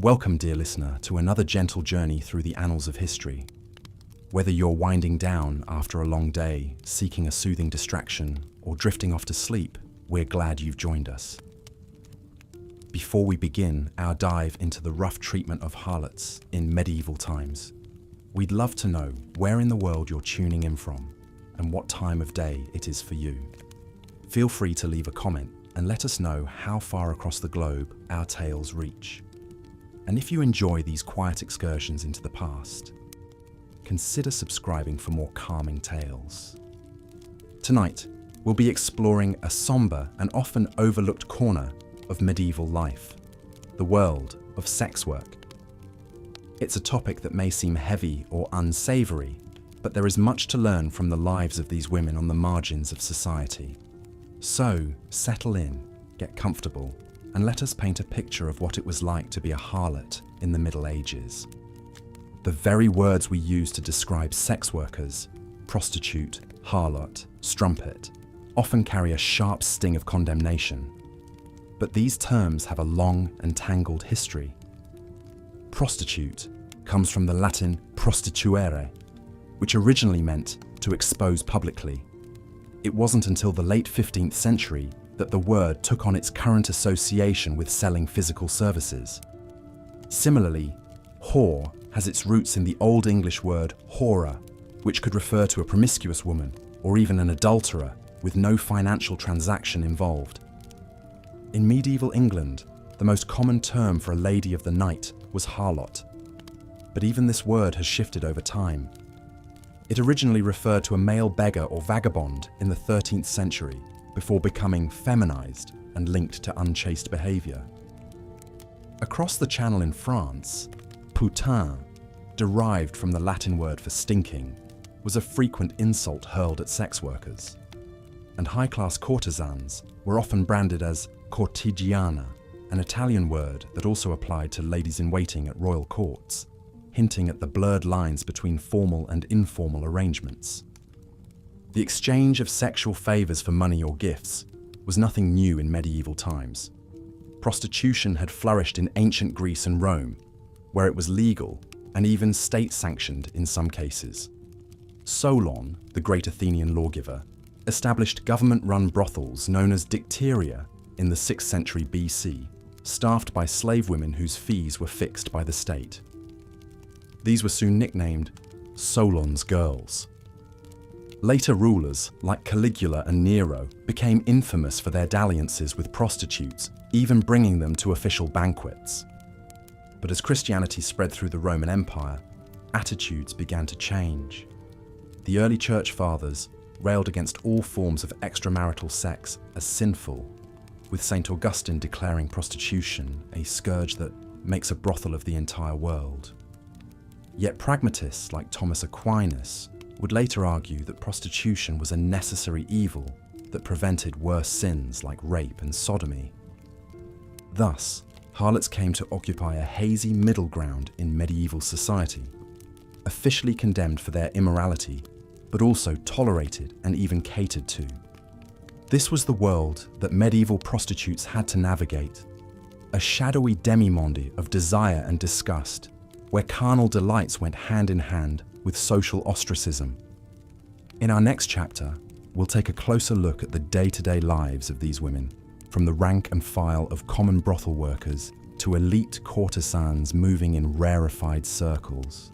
Welcome, dear listener, to another gentle journey through the annals of history. Whether you're winding down after a long day, seeking a soothing distraction, or drifting off to sleep, we're glad you've joined us. Before we begin our dive into the rough treatment of harlots in medieval times, we'd love to know where in the world you're tuning in from and what time of day it is for you. Feel free to leave a comment and let us know how far across the globe our tales reach. And if you enjoy these quiet excursions into the past, consider subscribing for more calming tales. Tonight, we'll be exploring a somber and often overlooked corner of medieval life, the world of sex work. It's a topic that may seem heavy or unsavory, but there is much to learn from the lives of these women on the margins of society. So, settle in, get comfortable, and let us paint a picture of what it was like to be a harlot in the Middle Ages. The very words we use to describe sex workers, prostitute, harlot, strumpet, often carry a sharp sting of condemnation. But these terms have a long and tangled history. Prostitute comes from the Latin prostituere, which originally meant to expose publicly. It wasn't until the late 15th century that the word took on its current association with selling physical services. Similarly, whore has its roots in the Old English word hora, which could refer to a promiscuous woman or even an adulterer with no financial transaction involved. In medieval England, the most common term for a lady of the night was harlot, but even this word has shifted over time. It originally referred to a male beggar or vagabond in the 13th century, before becoming feminized and linked to unchaste behavior. Across the Channel in France, putain, derived from the Latin word for stinking, was a frequent insult hurled at sex workers. And high-class courtesans were often branded as cortigiana, an Italian word that also applied to ladies-in-waiting at royal courts, hinting at the blurred lines between formal and informal arrangements. The exchange of sexual favors for money or gifts was nothing new in medieval times. Prostitution had flourished in ancient Greece and Rome, where it was legal and even state-sanctioned in some cases. Solon, the great Athenian lawgiver, established government-run brothels known as dicteria in the 6th century BC, staffed by slave women whose fees were fixed by the state. These were soon nicknamed Solon's girls. Later rulers, like Caligula and Nero, became infamous for their dalliances with prostitutes, even bringing them to official banquets. But as Christianity spread through the Roman Empire, attitudes began to change. The early church fathers railed against all forms of extramarital sex as sinful, with St. Augustine declaring prostitution a scourge that makes a brothel of the entire world. Yet pragmatists like Thomas Aquinas would later argue that prostitution was a necessary evil that prevented worse sins like rape and sodomy. Thus, harlots came to occupy a hazy middle ground in medieval society, officially condemned for their immorality, but also tolerated and even catered to. This was the world that medieval prostitutes had to navigate, a shadowy demimonde of desire and disgust, where carnal delights went hand in hand with social ostracism. In our next chapter, we'll take a closer look at the day-to-day lives of these women, from the rank and file of common brothel workers to elite courtesans moving in rarefied circles.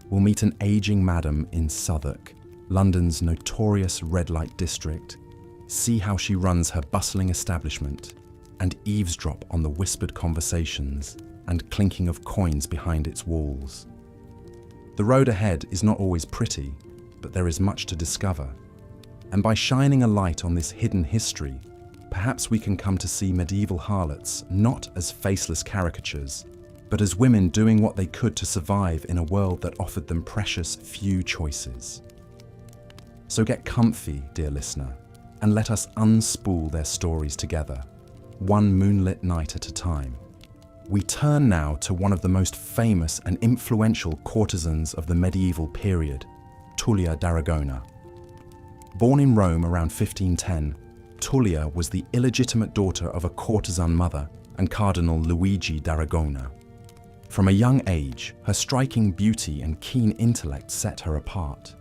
We'll meet an aging madam in Southwark, London's notorious red light district, see how she runs her bustling establishment, and eavesdrop on the whispered conversations and clinking of coins behind its walls. The road ahead is not always pretty, but there is much to discover. And by shining a light on this hidden history, perhaps we can come to see medieval harlots not as faceless caricatures, but as women doing what they could to survive in a world that offered them precious few choices. So get comfy, dear listener, and let us unspool their stories together, one moonlit night at a time. We turn now to one of the most famous and influential courtesans of the medieval period, Tullia d'Aragona. Born in Rome around 1510, Tullia was the illegitimate daughter of a courtesan mother and Cardinal Luigi d'Aragona. From a young age, her striking beauty and keen intellect set her apart.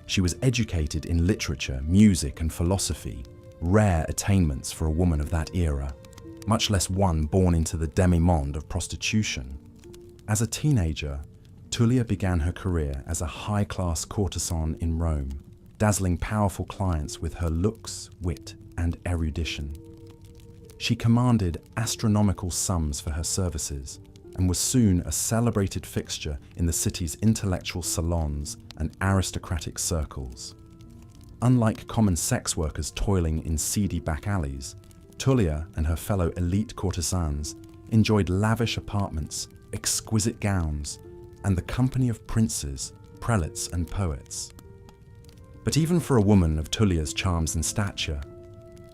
She was educated in literature, music, and philosophy, rare attainments for a woman of that era, much less one born into the demi-monde of prostitution. As a teenager, Tullia began her career as a high-class courtesan in Rome, dazzling powerful clients with her looks, wit, and erudition. She commanded astronomical sums for her services and was soon a celebrated fixture in the city's intellectual salons and aristocratic circles. Unlike common sex workers toiling in seedy back alleys, Tullia and her fellow elite courtesans enjoyed lavish apartments, exquisite gowns, and the company of princes, prelates, and poets. But even for a woman of Tullia's charms and stature,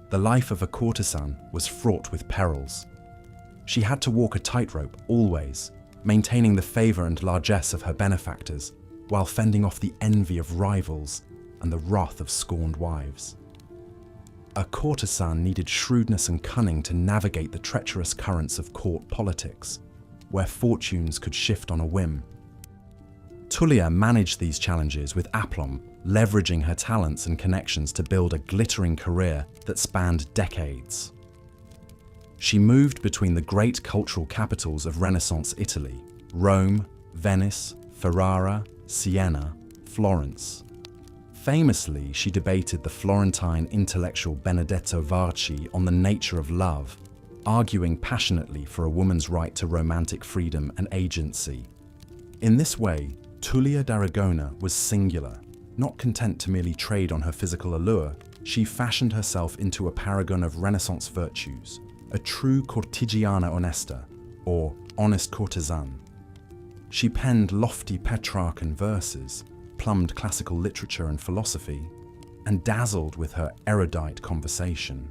the life of a courtesan was fraught with perils. She had to walk a tightrope always, maintaining the favour and largesse of her benefactors, while fending off the envy of rivals and the wrath of scorned wives. A courtesan needed shrewdness and cunning to navigate the treacherous currents of court politics, where fortunes could shift on a whim. Tullia managed these challenges with aplomb, leveraging her talents and connections to build a glittering career that spanned decades. She moved between the great cultural capitals of Renaissance Italy: Rome, Venice, Ferrara, Siena, Florence. Famously, she debated the Florentine intellectual Benedetto Varchi on the nature of love, arguing passionately for a woman's right to romantic freedom and agency. In this way, Tullia d'Aragona was singular. Not content to merely trade on her physical allure, she fashioned herself into a paragon of Renaissance virtues, a true cortigiana onesta, or honest courtesan. She penned lofty Petrarchan verses, plumbed classical literature and philosophy, and dazzled with her erudite conversation.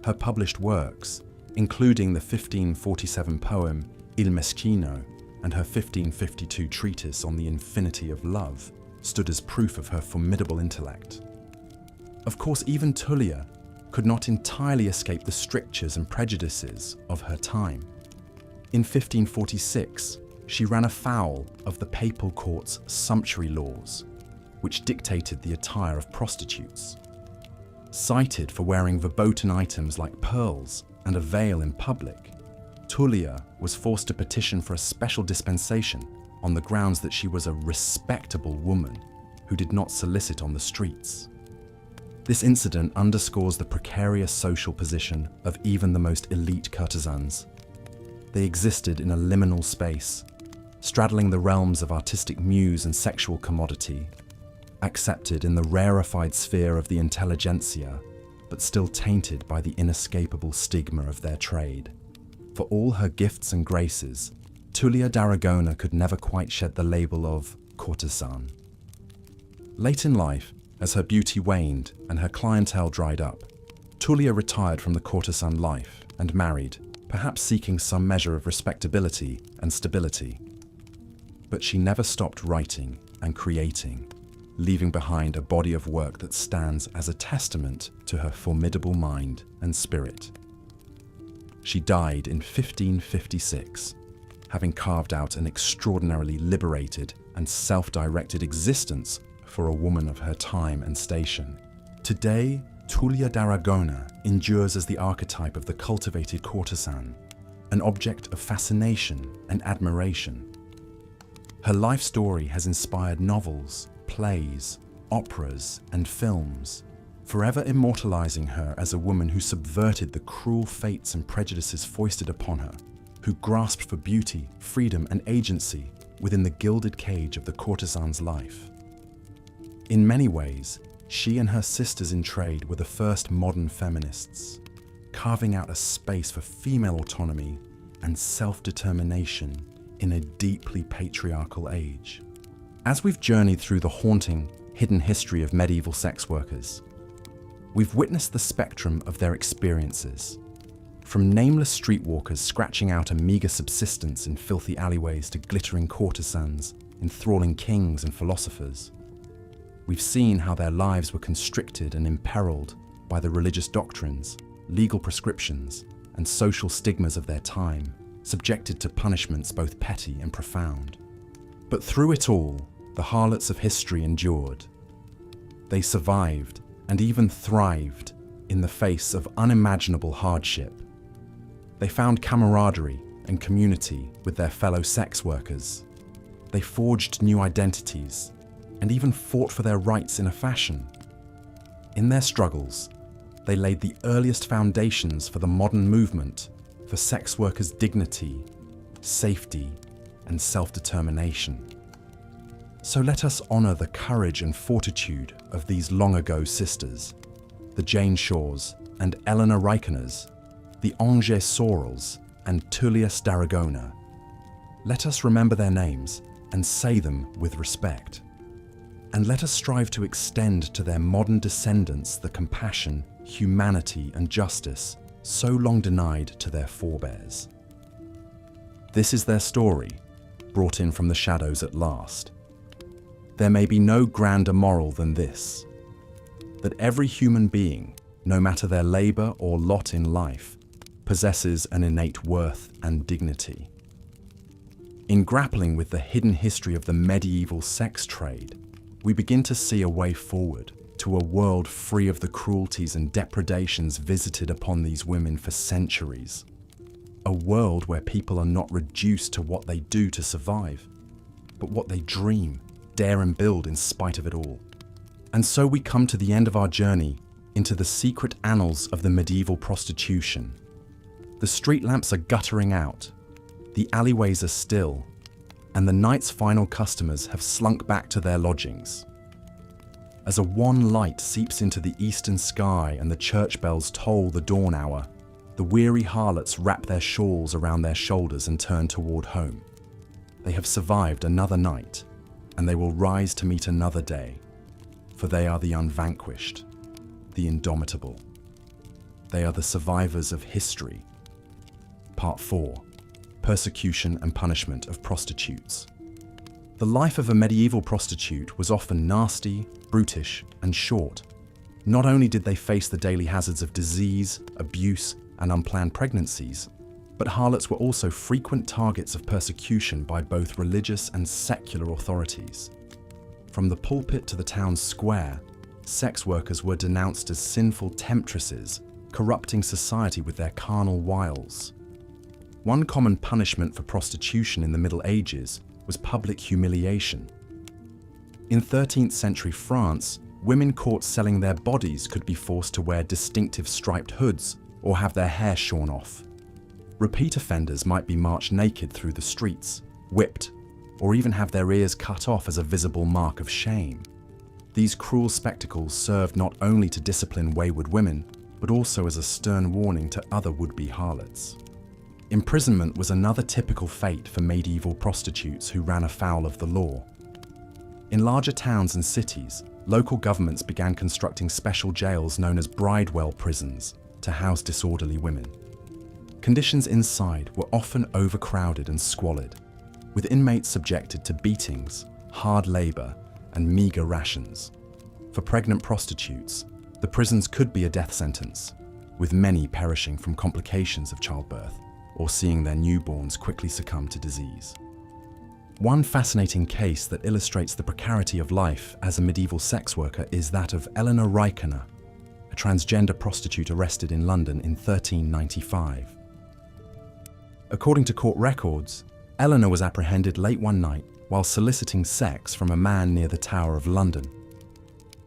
Her published works, including the 1547 poem Il Meschino and her 1552 treatise on the infinity of love, stood as proof of her formidable intellect. Of course, even Tullia could not entirely escape the strictures and prejudices of her time. In 1546, she ran afoul of the papal court's sumptuary laws, which dictated the attire of prostitutes. Cited for wearing verboten items like pearls and a veil in public, Tullia was forced to petition for a special dispensation on the grounds that she was a respectable woman who did not solicit on the streets. This incident underscores the precarious social position of even the most elite courtesans. They existed in a liminal space, straddling the realms of artistic muse and sexual commodity, accepted in the rarefied sphere of the intelligentsia, but still tainted by the inescapable stigma of their trade. For all her gifts and graces, Tullia d'Aragona could never quite shed the label of courtesan. Late in life, as her beauty waned and her clientele dried up, Tullia retired from the courtesan life and married, perhaps seeking some measure of respectability and stability. But she never stopped writing and creating, leaving behind a body of work that stands as a testament to her formidable mind and spirit. She died in 1556, having carved out an extraordinarily liberated and self-directed existence for a woman of her time and station. Today, Tullia d'Aragona endures as the archetype of the cultivated courtesan, an object of fascination and admiration. Her life story has inspired novels, plays, operas, and films, forever immortalizing her as a woman who subverted the cruel fates and prejudices foisted upon her, who grasped for beauty, freedom, and agency within the gilded cage of the courtesan's life. In many ways, she and her sisters in trade were the first modern feminists, carving out a space for female autonomy and self-determination in a deeply patriarchal age. As we've journeyed through the haunting, hidden history of medieval sex workers, we've witnessed the spectrum of their experiences, from nameless streetwalkers scratching out a meager subsistence in filthy alleyways to glittering courtesans enthralling kings and philosophers. We've seen how their lives were constricted and imperiled by the religious doctrines, legal prescriptions, and social stigmas of their time, subjected to punishments both petty and profound. But through it all, the harlots of history endured. They survived and even thrived in the face of unimaginable hardship. They found camaraderie and community with their fellow sex workers. They forged new identities and even fought for their rights in a fashion. In their struggles, they laid the earliest foundations for the modern movement for sex workers' dignity, safety, and self-determination. So let us honor the courage and fortitude of these long-ago sisters, the Jane Shaws and Eleanor Reikeners, the Angers Sorels and Tullius d'Aragona. Let us remember their names and say them with respect. And let us strive to extend to their modern descendants the compassion, humanity, and justice so long denied to their forebears. This is their story, brought in from the shadows at last. There may be no grander moral than this: that every human being, no matter their labor or lot in life, possesses an innate worth and dignity. In grappling with the hidden history of the medieval sex trade, we begin to see a way forward to a world free of the cruelties and depredations visited upon these women for centuries. A world where people are not reduced to what they do to survive, but what they dream, dare and build in spite of it all. And so we come to the end of our journey into the secret annals of the medieval prostitution. The street lamps are guttering out, the alleyways are still, and the night's final customers have slunk back to their lodgings. As a wan light seeps into the eastern sky and the church bells toll the dawn hour, the weary harlots wrap their shawls around their shoulders and turn toward home. They have survived another night, and they will rise to meet another day, for they are the unvanquished, the indomitable. They are the survivors of history. Part 4. Persecution and punishment of prostitutes. The life of a medieval prostitute was often nasty, brutish, and short. Not only did they face the daily hazards of disease, abuse, and unplanned pregnancies, but harlots were also frequent targets of persecution by both religious and secular authorities. From the pulpit to the town square, sex workers were denounced as sinful temptresses, corrupting society with their carnal wiles. One common punishment for prostitution in the Middle Ages was public humiliation. In 13th century France, women caught selling their bodies could be forced to wear distinctive striped hoods or have their hair shorn off. Repeat offenders might be marched naked through the streets, whipped, or even have their ears cut off as a visible mark of shame. These cruel spectacles served not only to discipline wayward women, but also as a stern warning to other would-be harlots. Imprisonment was another typical fate for medieval prostitutes who ran afoul of the law. In larger towns and cities, local governments began constructing special jails known as bridewell prisons to house disorderly women. Conditions inside were often overcrowded and squalid, with inmates subjected to beatings, hard labor, and meager rations. For pregnant prostitutes, the prisons could be a death sentence, with many perishing from complications of childbirth or seeing their newborns quickly succumb to disease. One fascinating case that illustrates the precarity of life as a medieval sex worker is that of Eleanor Reikener, a transgender prostitute arrested in London in 1395. According to court records, Eleanor was apprehended late one night while soliciting sex from a man near the Tower of London.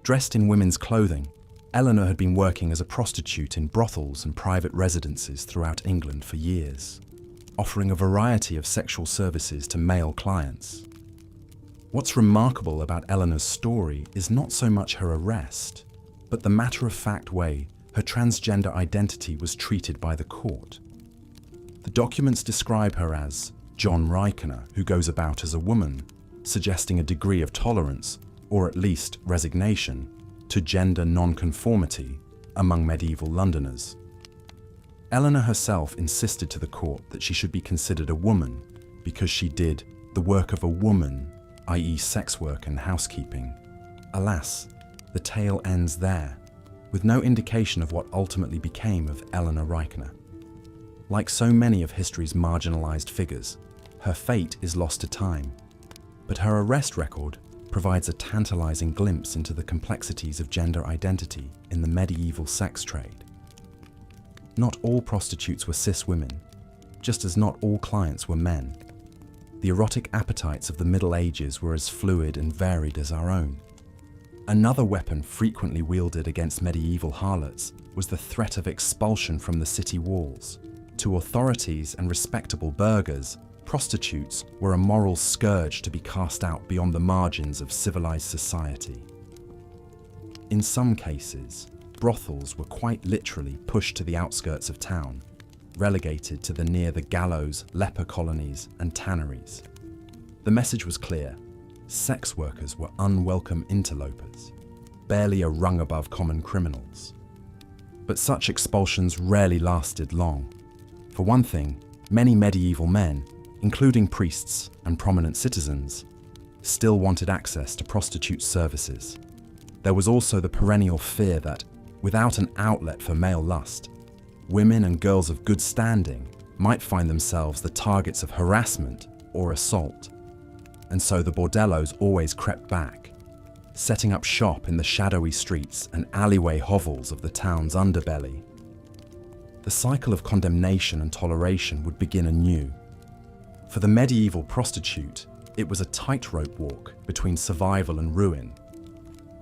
Dressed in women's clothing, Eleanor had been working as a prostitute in brothels and private residences throughout England for years, offering a variety of sexual services to male clients. What's remarkable about Eleanor's story is not so much her arrest, but the matter-of-fact way her transgender identity was treated by the court. The documents describe her as John Reikener, who goes about as a woman, suggesting a degree of tolerance, or at least resignation, to gender non-conformity among medieval Londoners. Eleanor herself insisted to the court that she should be considered a woman because she did the work of a woman, i.e. sex work and housekeeping. Alas, the tale ends there, with no indication of what ultimately became of Eleanor Reikener. Like so many of history's marginalized figures, her fate is lost to time, but her arrest record provides a tantalizing glimpse into the complexities of gender identity in the medieval sex trade. Not all prostitutes were cis women, just as not all clients were men. The erotic appetites of the Middle Ages were as fluid and varied as our own. Another weapon frequently wielded against medieval harlots was the threat of expulsion from the city walls. To authorities and respectable burghers, prostitutes were a moral scourge to be cast out beyond the margins of civilized society. In some cases, brothels were quite literally pushed to the outskirts of town, relegated to near the gallows, leper colonies, and tanneries. The message was clear: sex workers were unwelcome interlopers, barely a rung above common criminals. But such expulsions rarely lasted long. For one thing, many medieval men, including priests and prominent citizens, still wanted access to prostitute services. There was also the perennial fear that, without an outlet for male lust, women and girls of good standing might find themselves the targets of harassment or assault. And so the bordellos always crept back, setting up shop in the shadowy streets and alleyway hovels of the town's underbelly. The cycle of condemnation and toleration would begin anew. For the medieval prostitute, it was a tightrope walk between survival and ruin.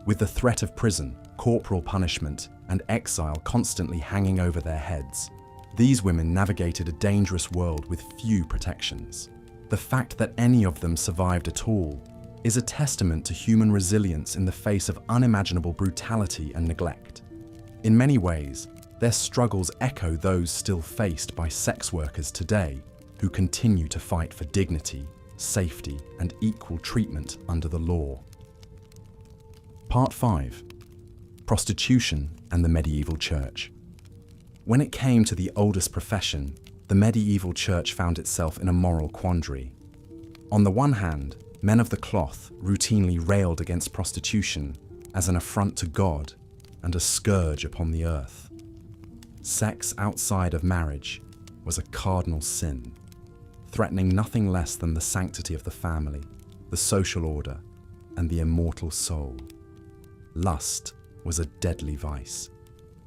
With the threat of prison, corporal punishment, and exile constantly hanging over their heads, these women navigated a dangerous world with few protections. The fact that any of them survived at all is a testament to human resilience in the face of unimaginable brutality and neglect. In many ways, their struggles echo those still faced by sex workers today, who continue to fight for dignity, safety, and equal treatment under the law. Part 5. Prostitution and the medieval church. When it came to the oldest profession, the medieval church found itself in a moral quandary. On the one hand, men of the cloth routinely railed against prostitution as an affront to God and a scourge upon the earth. Sex outside of marriage was a cardinal sin, threatening nothing less than the sanctity of the family, the social order, and the immortal soul. Lust was a deadly vice,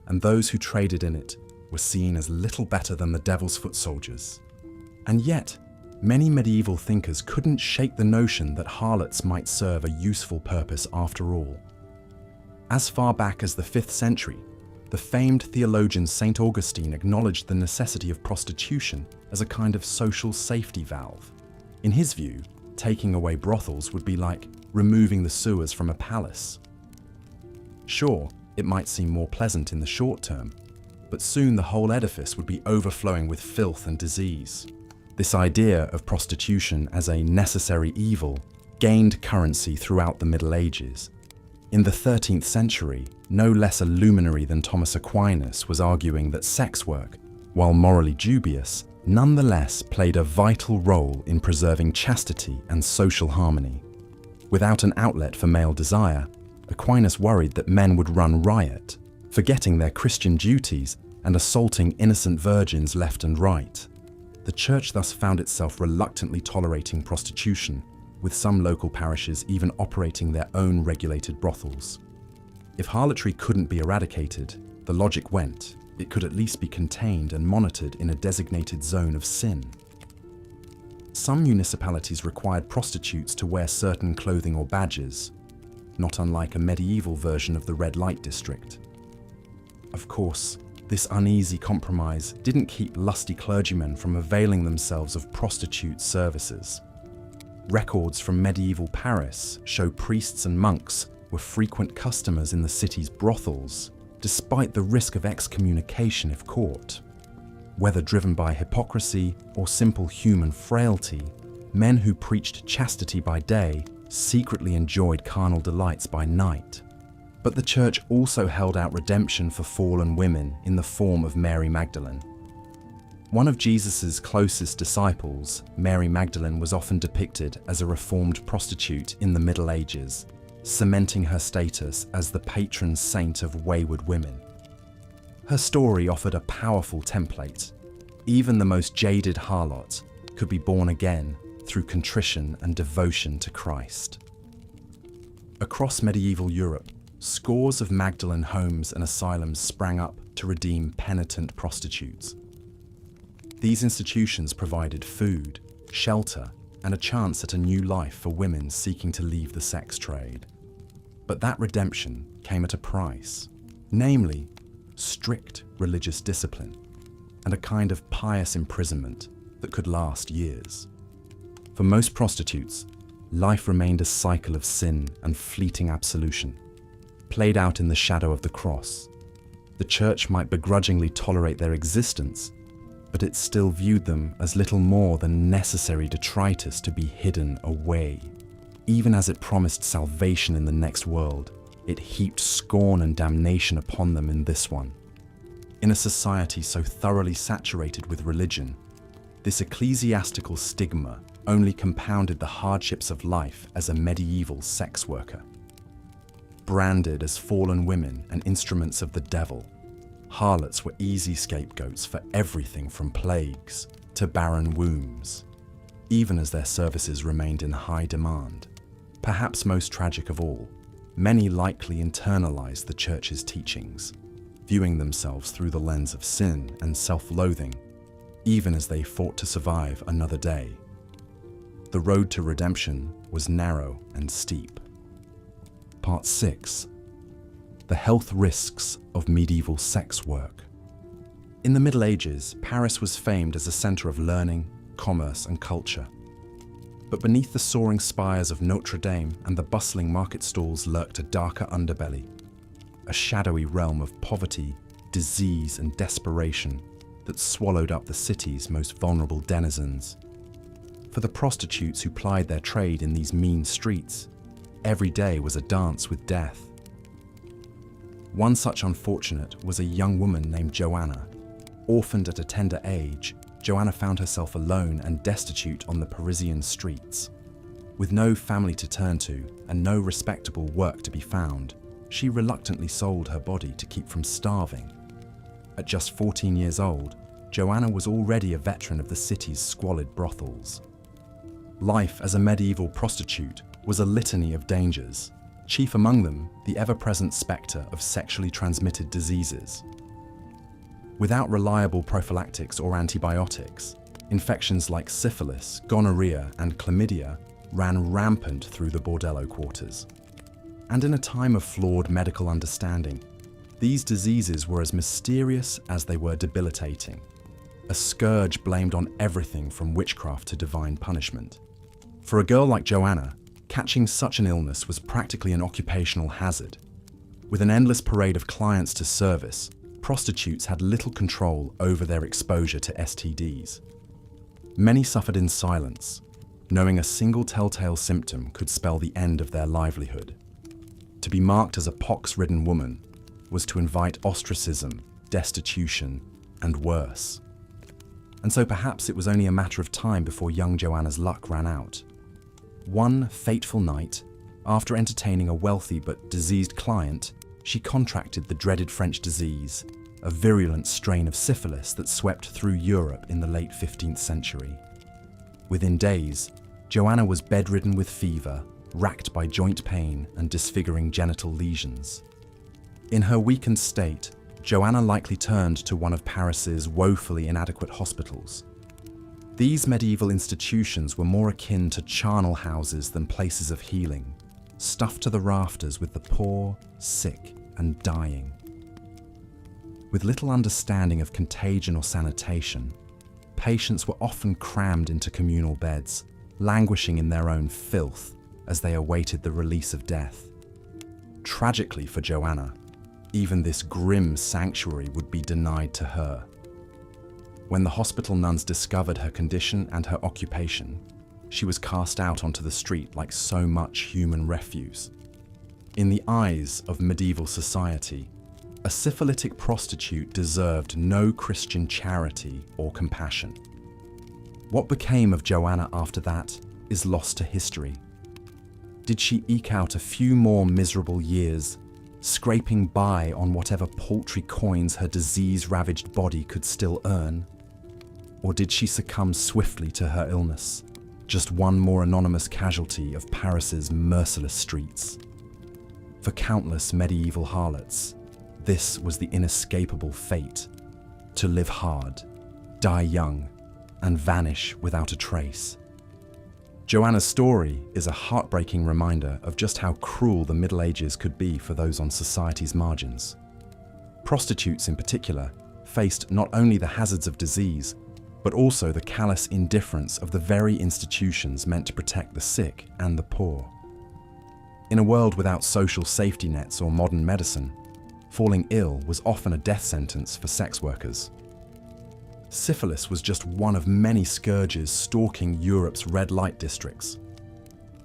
and those who traded in it were seen as little better than the devil's foot soldiers. And yet, many medieval thinkers couldn't shake the notion that harlots might serve a useful purpose after all. As far back as the 5th century, the famed theologian St. Augustine acknowledged the necessity of prostitution as a kind of social safety valve. In his view, taking away brothels would be like removing the sewers from a palace. Sure, it might seem more pleasant in the short term, but soon the whole edifice would be overflowing with filth and disease. This idea of prostitution as a necessary evil gained currency throughout the Middle Ages. In the 13th century, no less a luminary than Thomas Aquinas was arguing that sex work, while morally dubious, nonetheless played a vital role in preserving chastity and social harmony. Without an outlet for male desire, Aquinas worried that men would run riot, forgetting their Christian duties and assaulting innocent virgins left and right. The church thus found itself reluctantly tolerating prostitution, with some local parishes even operating their own regulated brothels. If harlotry couldn't be eradicated, the logic went, it could at least be contained and monitored in a designated zone of sin. Some municipalities required prostitutes to wear certain clothing or badges, not unlike a medieval version of the red light district. Of course, this uneasy compromise didn't keep lusty clergymen from availing themselves of prostitute services. Records from medieval Paris show priests and monks were frequent customers in the city's brothels, despite the risk of excommunication if caught. Whether driven by hypocrisy or simple human frailty, men who preached chastity by day secretly enjoyed carnal delights by night. But the church also held out redemption for fallen women in the form of Mary Magdalene. One of Jesus' closest disciples, Mary Magdalene, was often depicted as a reformed prostitute in the Middle Ages, cementing her status as the patron saint of wayward women. Her story offered a powerful template. Even the most jaded harlot could be born again through contrition and devotion to Christ. Across medieval Europe, scores of Magdalene homes and asylums sprang up to redeem penitent prostitutes. These institutions provided food, shelter, and a chance at a new life for women seeking to leave the sex trade. But that redemption came at a price, namely, strict religious discipline and a kind of pious imprisonment that could last years. For most prostitutes, life remained a cycle of sin and fleeting absolution, played out in the shadow of the cross. The church might begrudgingly tolerate their existence, but it still viewed them as little more than necessary detritus to be hidden away. Even as it promised salvation in the next world, it heaped scorn and damnation upon them in this one. In a society so thoroughly saturated with religion, this ecclesiastical stigma only compounded the hardships of life as a medieval sex worker. Branded as fallen women and instruments of the devil, harlots were easy scapegoats for everything from plagues to barren wombs, even as their services remained in high demand. Perhaps most tragic of all, many likely internalized the church's teachings, viewing themselves through the lens of sin and self-loathing, even as they fought to survive another day. The road to redemption was narrow and steep. Part 6. The health risks of medieval sex work. In the Middle Ages, Paris was famed as a center of learning, commerce, and culture. But beneath the soaring spires of Notre Dame and the bustling market stalls lurked a darker underbelly, a shadowy realm of poverty, disease, and desperation that swallowed up the city's most vulnerable denizens. For the prostitutes who plied their trade in these mean streets, every day was a dance with death. One such unfortunate was a young woman named Joanna. Orphaned at a tender age, Joanna found herself alone and destitute on the Parisian streets. With no family to turn to and no respectable work to be found, she reluctantly sold her body to keep from starving. At just 14 years old, Joanna was already a veteran of the city's squalid brothels. Life as a medieval prostitute was a litany of dangers, chief among them the ever-present spectre of sexually transmitted diseases. Without reliable prophylactics or antibiotics, infections like syphilis, gonorrhea, and chlamydia ran rampant through the bordello quarters. And in a time of flawed medical understanding, these diseases were as mysterious as they were debilitating, a scourge blamed on everything from witchcraft to divine punishment. For a girl like Joanna, catching such an illness was practically an occupational hazard. With an endless parade of clients to service, prostitutes had little control over their exposure to STDs. Many suffered in silence, knowing a single telltale symptom could spell the end of their livelihood. To be marked as a pox-ridden woman was to invite ostracism, destitution, and worse. And so perhaps it was only a matter of time before young Joanna's luck ran out. One fateful night, after entertaining a wealthy but diseased client, she contracted the dreaded French disease, a virulent strain of syphilis that swept through Europe in the late 15th century. Within days, Joanna was bedridden with fever, racked by joint pain and disfiguring genital lesions. In her weakened state, Joanna likely turned to one of Paris's woefully inadequate hospitals. These medieval institutions were more akin to charnel houses than places of healing, stuffed to the rafters with the poor, sick, and dying. With little understanding of contagion or sanitation, patients were often crammed into communal beds, languishing in their own filth as they awaited the release of death. Tragically for Joanna, even this grim sanctuary would be denied to her. When the hospital nuns discovered her condition and her occupation, she was cast out onto the street like so much human refuse. In the eyes of medieval society, a syphilitic prostitute deserved no Christian charity or compassion. What became of Joanna after that is lost to history. Did she eke out a few more miserable years, scraping by on whatever paltry coins her disease-ravaged body could still earn? Or did she succumb swiftly to her illness, just one more anonymous casualty of Paris's merciless streets? For countless medieval harlots, this was the inescapable fate: to live hard, die young, and vanish without a trace. Joanna's story is a heartbreaking reminder of just how cruel the Middle Ages could be for those on society's margins. Prostitutes in particular faced not only the hazards of disease, but also the callous indifference of the very institutions meant to protect the sick and the poor. In a world without social safety nets or modern medicine, falling ill was often a death sentence for sex workers. Syphilis was just one of many scourges stalking Europe's red light districts.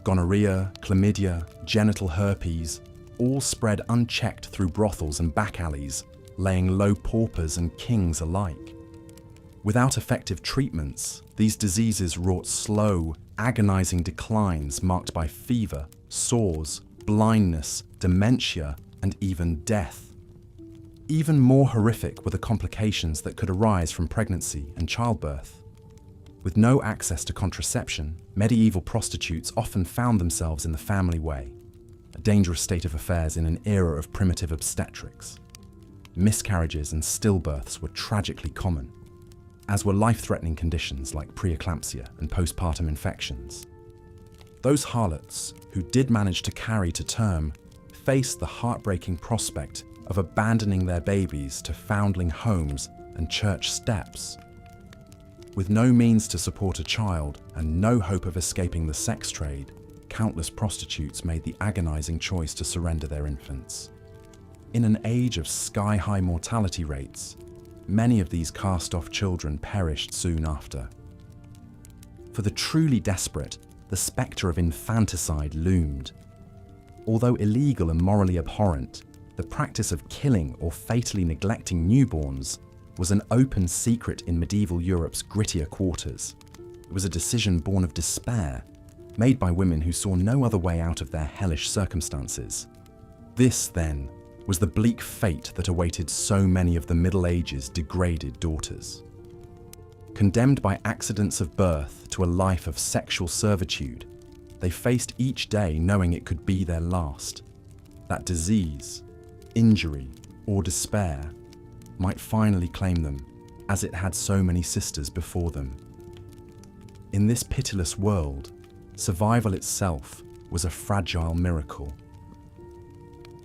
Gonorrhea, chlamydia, genital herpes, all spread unchecked through brothels and back alleys, laying low paupers and kings alike. Without effective treatments, these diseases wrought slow, agonizing declines marked by fever, sores, blindness, dementia, and even death. Even more horrific were the complications that could arise from pregnancy and childbirth. With no access to contraception, medieval prostitutes often found themselves in the family way, a dangerous state of affairs in an era of primitive obstetrics. Miscarriages and stillbirths were tragically common, as were life-threatening conditions like preeclampsia and postpartum infections. Those harlots who did manage to carry to term faced the heartbreaking prospect of abandoning their babies to foundling homes and church steps. With no means to support a child and no hope of escaping the sex trade, countless prostitutes made the agonizing choice to surrender their infants. In an age of sky-high mortality rates, many of these cast-off children perished soon after. For the truly desperate, the spectre of infanticide loomed. Although illegal and morally abhorrent, the practice of killing or fatally neglecting newborns was an open secret in medieval Europe's grittier quarters. It was a decision born of despair, made by women who saw no other way out of their hellish circumstances. This, then, was the bleak fate that awaited so many of the Middle Ages' degraded daughters. Condemned by accidents of birth to a life of sexual servitude, they faced each day knowing it could be their last. That disease, injury, or despair might finally claim them, as it had so many sisters before them. In this pitiless world, survival itself was a fragile miracle.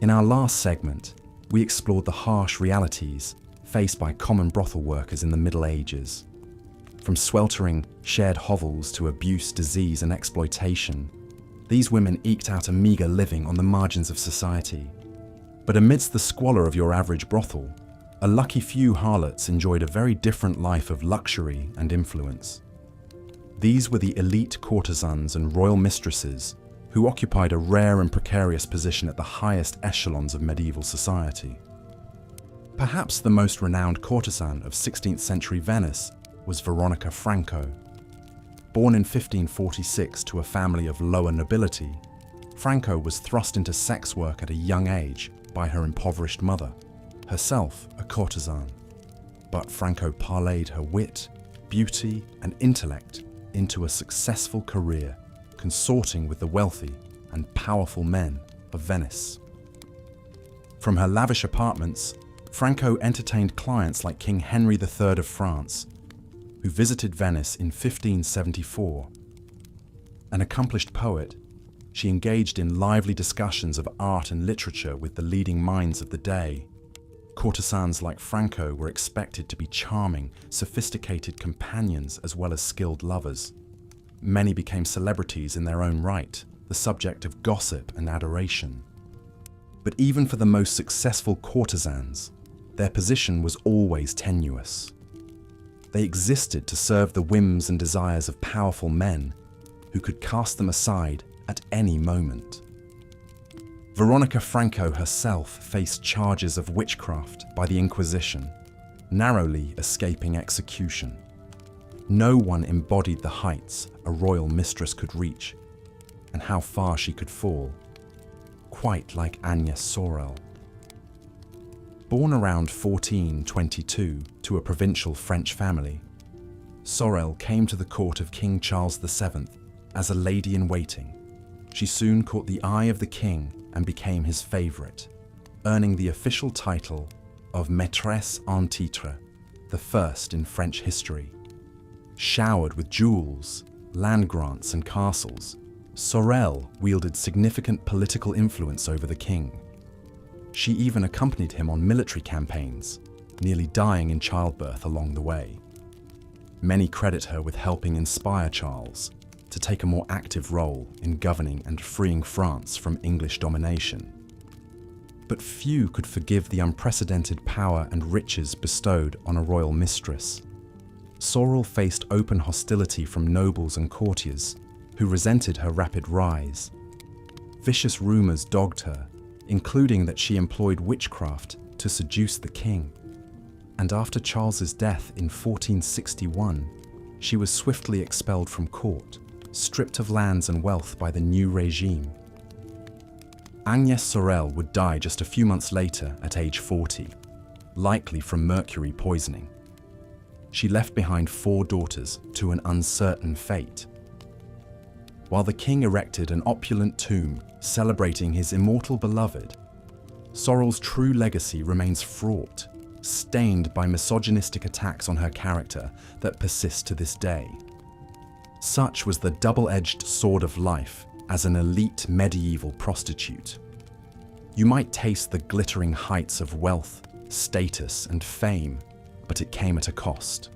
In our last segment, we explored the harsh realities faced by common brothel workers in the Middle Ages. From sweltering, shared hovels to abuse, disease, and exploitation, these women eked out a meagre living on the margins of society. But amidst the squalor of your average brothel, a lucky few harlots enjoyed a very different life of luxury and influence. These were the elite courtesans and royal mistresses who occupied a rare and precarious position at the highest echelons of medieval society. Perhaps the most renowned courtesan of 16th century Venice was Veronica Franco. Born in 1546 to a family of lower nobility, Franco was thrust into sex work at a young age by her impoverished mother, herself a courtesan. But Franco parlayed her wit, beauty, and intellect into a successful career, consorting with the wealthy and powerful men of Venice. From her lavish apartments, Franco entertained clients like King Henry III of France, who visited Venice in 1574. An accomplished poet, she engaged in lively discussions of art and literature with the leading minds of the day. Courtesans like Franco were expected to be charming, sophisticated companions as well as skilled lovers. Many became celebrities in their own right, the subject of gossip and adoration. But even for the most successful courtesans, their position was always tenuous. They existed to serve the whims and desires of powerful men who could cast them aside at any moment. Veronica Franco herself faced charges of witchcraft by the Inquisition, narrowly escaping execution. No one embodied the heights a royal mistress could reach and how far she could fall, quite like Agnès Sorel. Born around 1422 to a provincial French family, Sorel came to the court of King Charles VII as a lady-in-waiting. She soon caught the eye of the king and became his favourite, earning the official title of maîtresse en titre, the first in French history. Showered with jewels, land grants and castles, Sorel wielded significant political influence over the king. She even accompanied him on military campaigns, nearly dying in childbirth along the way. Many credit her with helping inspire Charles to take a more active role in governing and freeing France from English domination. But few could forgive the unprecedented power and riches bestowed on a royal mistress. Sorel faced open hostility from nobles and courtiers who resented her rapid rise. Vicious rumours dogged her, including that she employed witchcraft to seduce the king. And after Charles's death in 1461, she was swiftly expelled from court, stripped of lands and wealth by the new regime. Agnès Sorel would die just a few months later at age 40, likely from mercury poisoning. She left behind 4 daughters to an uncertain fate. While the king erected an opulent tomb celebrating his immortal beloved, Sorel's true legacy remains fraught, stained by misogynistic attacks on her character that persist to this day. Such was the double-edged sword of life as an elite medieval prostitute. You might taste the glittering heights of wealth, status, and fame, but it came at a cost.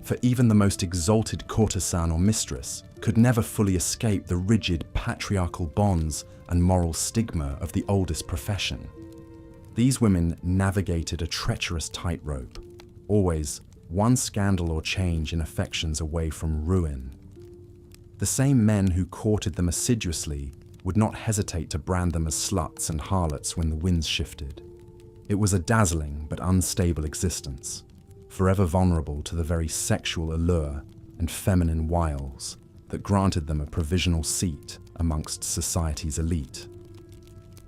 For even the most exalted courtesan or mistress could never fully escape the rigid patriarchal bonds and moral stigma of the oldest profession. These women navigated a treacherous tightrope, always one scandal or change in affections away from ruin. The same men who courted them assiduously would not hesitate to brand them as sluts and harlots when the winds shifted. It was a dazzling but unstable existence, forever vulnerable to the very sexual allure and feminine wiles that granted them a provisional seat amongst society's elite.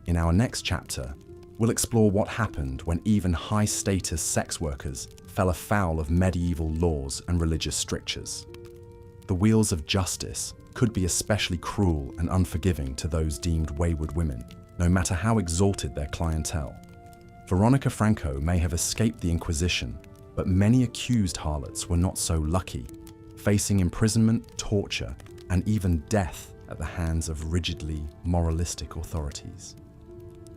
In our next chapter, we'll explore what happened when even high-status sex workers fell afoul of medieval laws and religious strictures. The wheels of justice could be especially cruel and unforgiving to those deemed wayward women, no matter how exalted their clientele. Veronica Franco may have escaped the Inquisition, but many accused harlots were not so lucky, facing imprisonment, torture, and even death at the hands of rigidly moralistic authorities.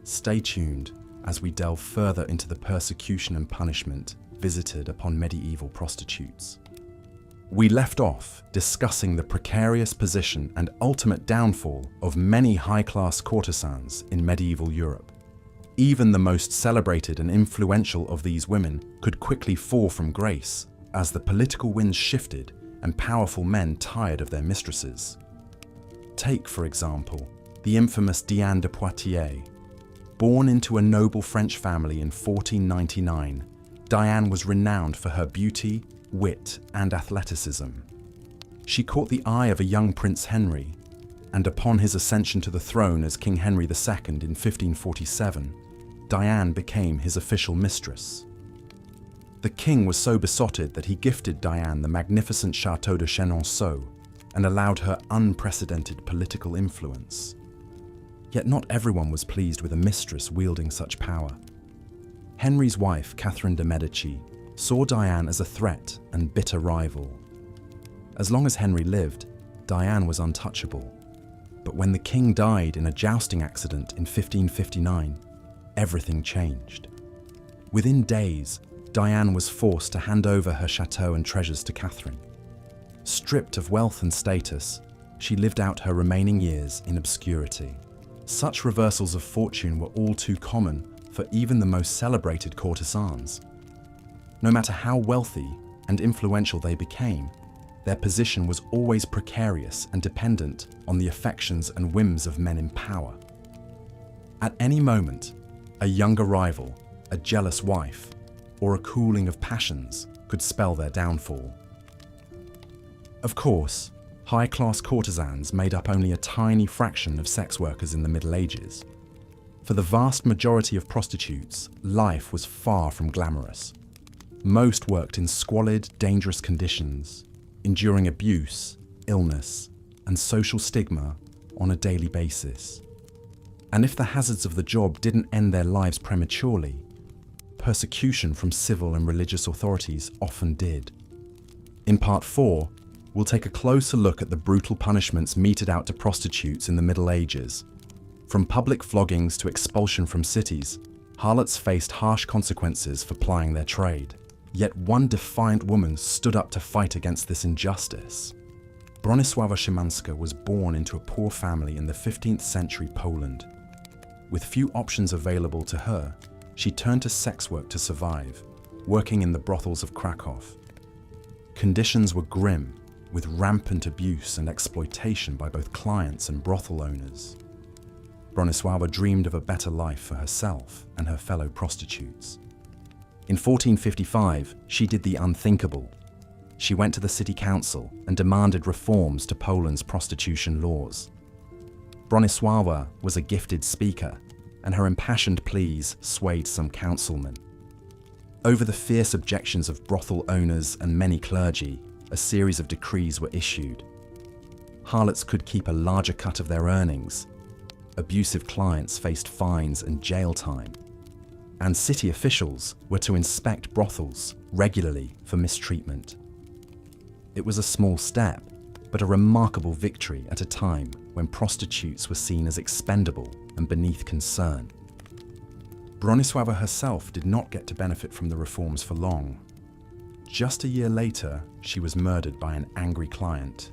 Stay tuned as we delve further into the persecution and punishment visited upon medieval prostitutes. We left off discussing the precarious position and ultimate downfall of many high-class courtesans in medieval Europe. Even the most celebrated and influential of these women could quickly fall from grace as the political winds shifted and powerful men tired of their mistresses. Take, for example, the infamous Diane de Poitiers. Born into a noble French family in 1499, Diane was renowned for her beauty, wit, and athleticism. She caught the eye of a young Prince Henry, and upon his ascension to the throne as King Henry II in 1547, Diane became his official mistress. The king was so besotted that he gifted Diane the magnificent Château de Chenonceau and allowed her unprecedented political influence. Yet not everyone was pleased with a mistress wielding such power. Henry's wife, Catherine de' Medici, saw Diane as a threat and bitter rival. As long as Henry lived, Diane was untouchable. But when the king died in a jousting accident in 1559, everything changed. Within days, Diane was forced to hand over her chateau and treasures to Catherine. Stripped of wealth and status, she lived out her remaining years in obscurity. Such reversals of fortune were all too common for even the most celebrated courtesans. No matter how wealthy and influential they became, their position was always precarious and dependent on the affections and whims of men in power. At any moment, a younger rival, a jealous wife, or a cooling of passions could spell their downfall. Of course, high-class courtesans made up only a tiny fraction of sex workers in the Middle Ages. For the vast majority of prostitutes, life was far from glamorous. Most worked in squalid, dangerous conditions, enduring abuse, illness, and social stigma on a daily basis. And if the hazards of the job didn't end their lives prematurely, persecution from civil and religious authorities often did. In Part 4, we'll take a closer look at the brutal punishments meted out to prostitutes in the Middle Ages. From public floggings to expulsion from cities, harlots faced harsh consequences for plying their trade. Yet one defiant woman stood up to fight against this injustice. Bronisława Szymanska was born into a poor family in the 15th century Poland. With few options available to her, she turned to sex work to survive, working in the brothels of Krakow. Conditions were grim, with rampant abuse and exploitation by both clients and brothel owners. Bronisława dreamed of a better life for herself and her fellow prostitutes. In 1455, she did the unthinkable. She went to the city council and demanded reforms to Poland's prostitution laws. Bronisława was a gifted speaker, and her impassioned pleas swayed some councilmen. Over the fierce objections of brothel owners and many clergy, a series of decrees were issued. Harlots could keep a larger cut of their earnings. Abusive clients faced fines and jail time. And city officials were to inspect brothels regularly for mistreatment. It was a small step, but a remarkable victory at a time when prostitutes were seen as expendable and beneath concern. Bronisława herself did not get to benefit from the reforms for long. Just a year later, she was murdered by an angry client.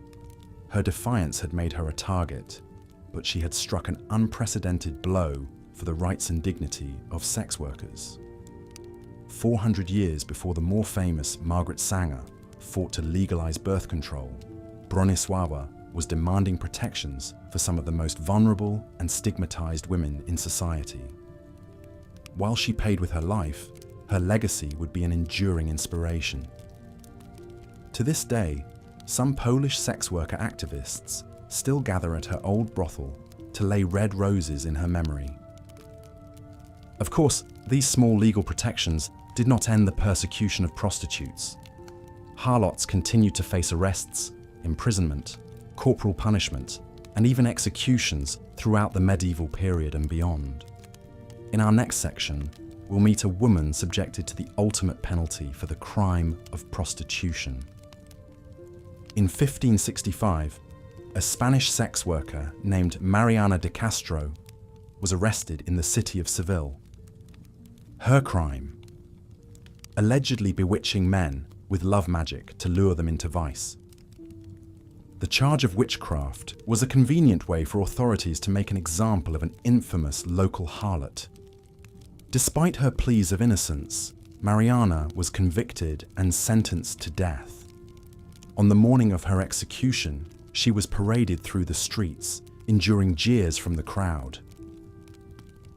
Her defiance had made her a target, but she had struck an unprecedented blow for the rights and dignity of sex workers. 400 years before the more famous Margaret Sanger fought to legalize birth control, Bronisława was demanding protections for some of the most vulnerable and stigmatized women in society. While she paid with her life, her legacy would be an enduring inspiration. To this day, some Polish sex worker activists still gather at her old brothel to lay red roses in her memory. Of course, these small legal protections did not end the persecution of prostitutes. Harlots continued to face arrests, imprisonment, corporal punishment, and even executions throughout the medieval period and beyond. In our next section, we'll meet a woman subjected to the ultimate penalty for the crime of prostitution. In 1565, a Spanish sex worker named Mariana de Castro was arrested in the city of Seville. Her crime: allegedly bewitching men with love magic to lure them into vice. The charge of witchcraft was a convenient way for authorities to make an example of an infamous local harlot. Despite her pleas of innocence, Mariana was convicted and sentenced to death. On the morning of her execution, she was paraded through the streets, enduring jeers from the crowd.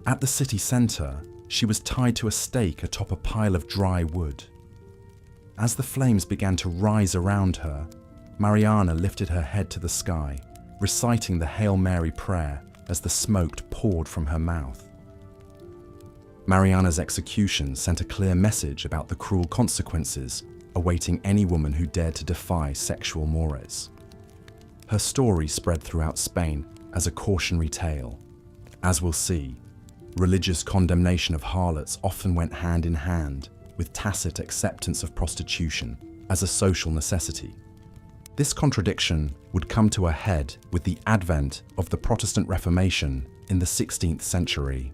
At the city centre, she was tied to a stake atop a pile of dry wood. As the flames began to rise around her, Mariana lifted her head to the sky, reciting the Hail Mary prayer as the smoke poured from her mouth. Mariana's execution sent a clear message about the cruel consequences awaiting any woman who dared to defy sexual mores. Her story spread throughout Spain as a cautionary tale. As we'll see, religious condemnation of harlots often went hand in hand with tacit acceptance of prostitution as a social necessity. This contradiction would come to a head with the advent of the Protestant Reformation in the 16th century.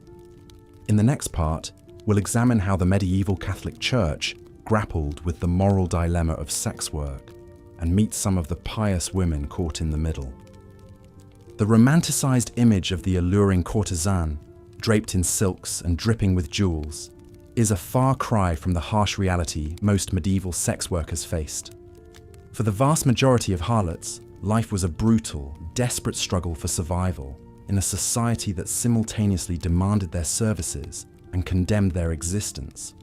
In the next part, we'll examine how the medieval Catholic Church grappled with the moral dilemma of sex work and meet some of the pious women caught in the middle. The romanticized image of the alluring courtesan, draped in silks and dripping with jewels, is a far cry from the harsh reality most medieval sex workers faced. For the vast majority of harlots, life was a brutal, desperate struggle for survival in a society that simultaneously demanded their services and condemned their existence.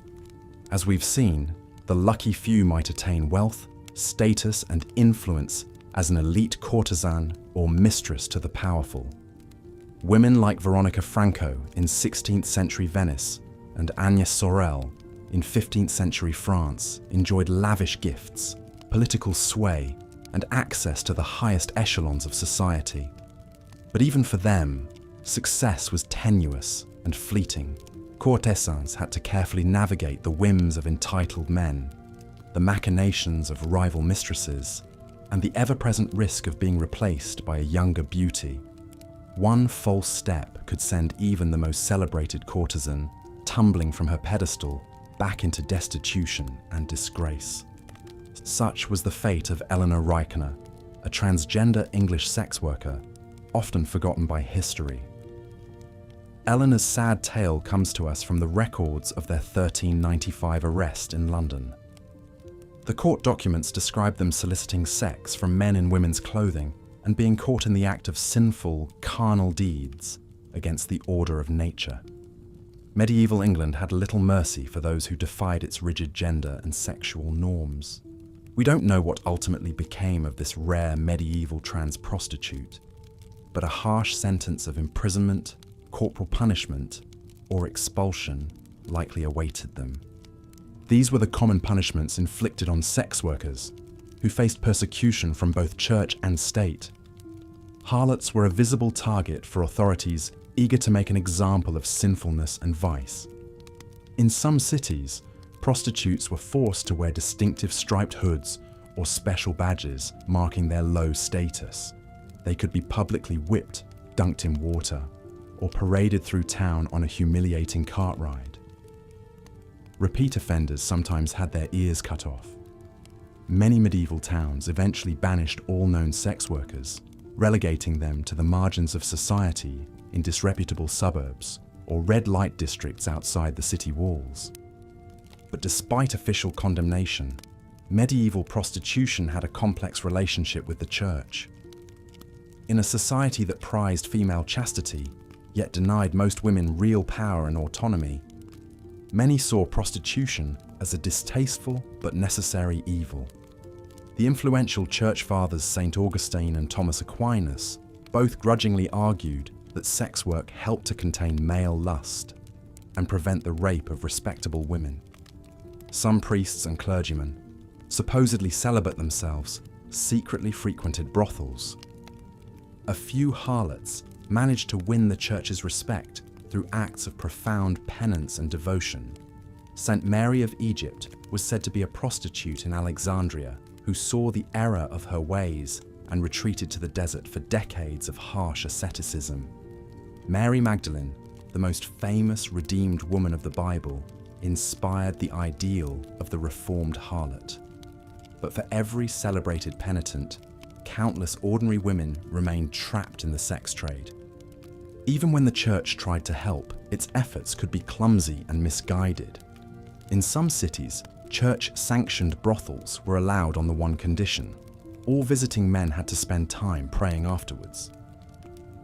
As we've seen, the lucky few might attain wealth, status, and influence as an elite courtesan or mistress to the powerful. Women like Veronica Franco in 16th century Venice and Agnes Sorel in 15th century France enjoyed lavish gifts, political sway, and access to the highest echelons of society. But even for them, success was tenuous and fleeting. Courtesans had to carefully navigate the whims of entitled men, the machinations of rival mistresses, and the ever-present risk of being replaced by a younger beauty. One false step could send even the most celebrated courtesan tumbling from her pedestal back into destitution and disgrace. Such was the fate of Eleanor Reichner, a transgender English sex worker, often forgotten by history. Eleanor's sad tale comes to us from the records of their 1395 arrest in London. The court documents describe them soliciting sex from men in women's clothing and being caught in the act of sinful, carnal deeds against the order of nature. Medieval England had little mercy for those who defied its rigid gender and sexual norms. We don't know what ultimately became of this rare medieval trans prostitute, but a harsh sentence of imprisonment, corporal punishment, or expulsion likely awaited them. These were the common punishments inflicted on sex workers, who faced persecution from both church and state. Harlots were a visible target for authorities eager to make an example of sinfulness and vice. In some cities, prostitutes were forced to wear distinctive striped hoods or special badges marking their low status. They could be publicly whipped, dunked in water, or paraded through town on a humiliating cart ride. Repeat offenders sometimes had their ears cut off. Many medieval towns eventually banished all known sex workers, relegating them to the margins of society in disreputable suburbs or red light districts outside the city walls. But despite official condemnation, medieval prostitution had a complex relationship with the church. In a society that prized female chastity, yet denied most women real power and autonomy, many saw prostitution as a distasteful but necessary evil. The influential church fathers St. Augustine and Thomas Aquinas both grudgingly argued that sex work helped to contain male lust and prevent the rape of respectable women. Some priests and clergymen, supposedly celibate themselves, secretly frequented brothels. A few harlots managed to win the church's respect through acts of profound penance and devotion. Saint Mary of Egypt was said to be a prostitute in Alexandria who saw the error of her ways and retreated to the desert for decades of harsh asceticism. Mary Magdalene, the most famous redeemed woman of the Bible, inspired the ideal of the reformed harlot. But for every celebrated penitent, countless ordinary women remained trapped in the sex trade. Even when the church tried to help, its efforts could be clumsy and misguided. In some cities, church-sanctioned brothels were allowed on the one condition: all visiting men had to spend time praying afterwards.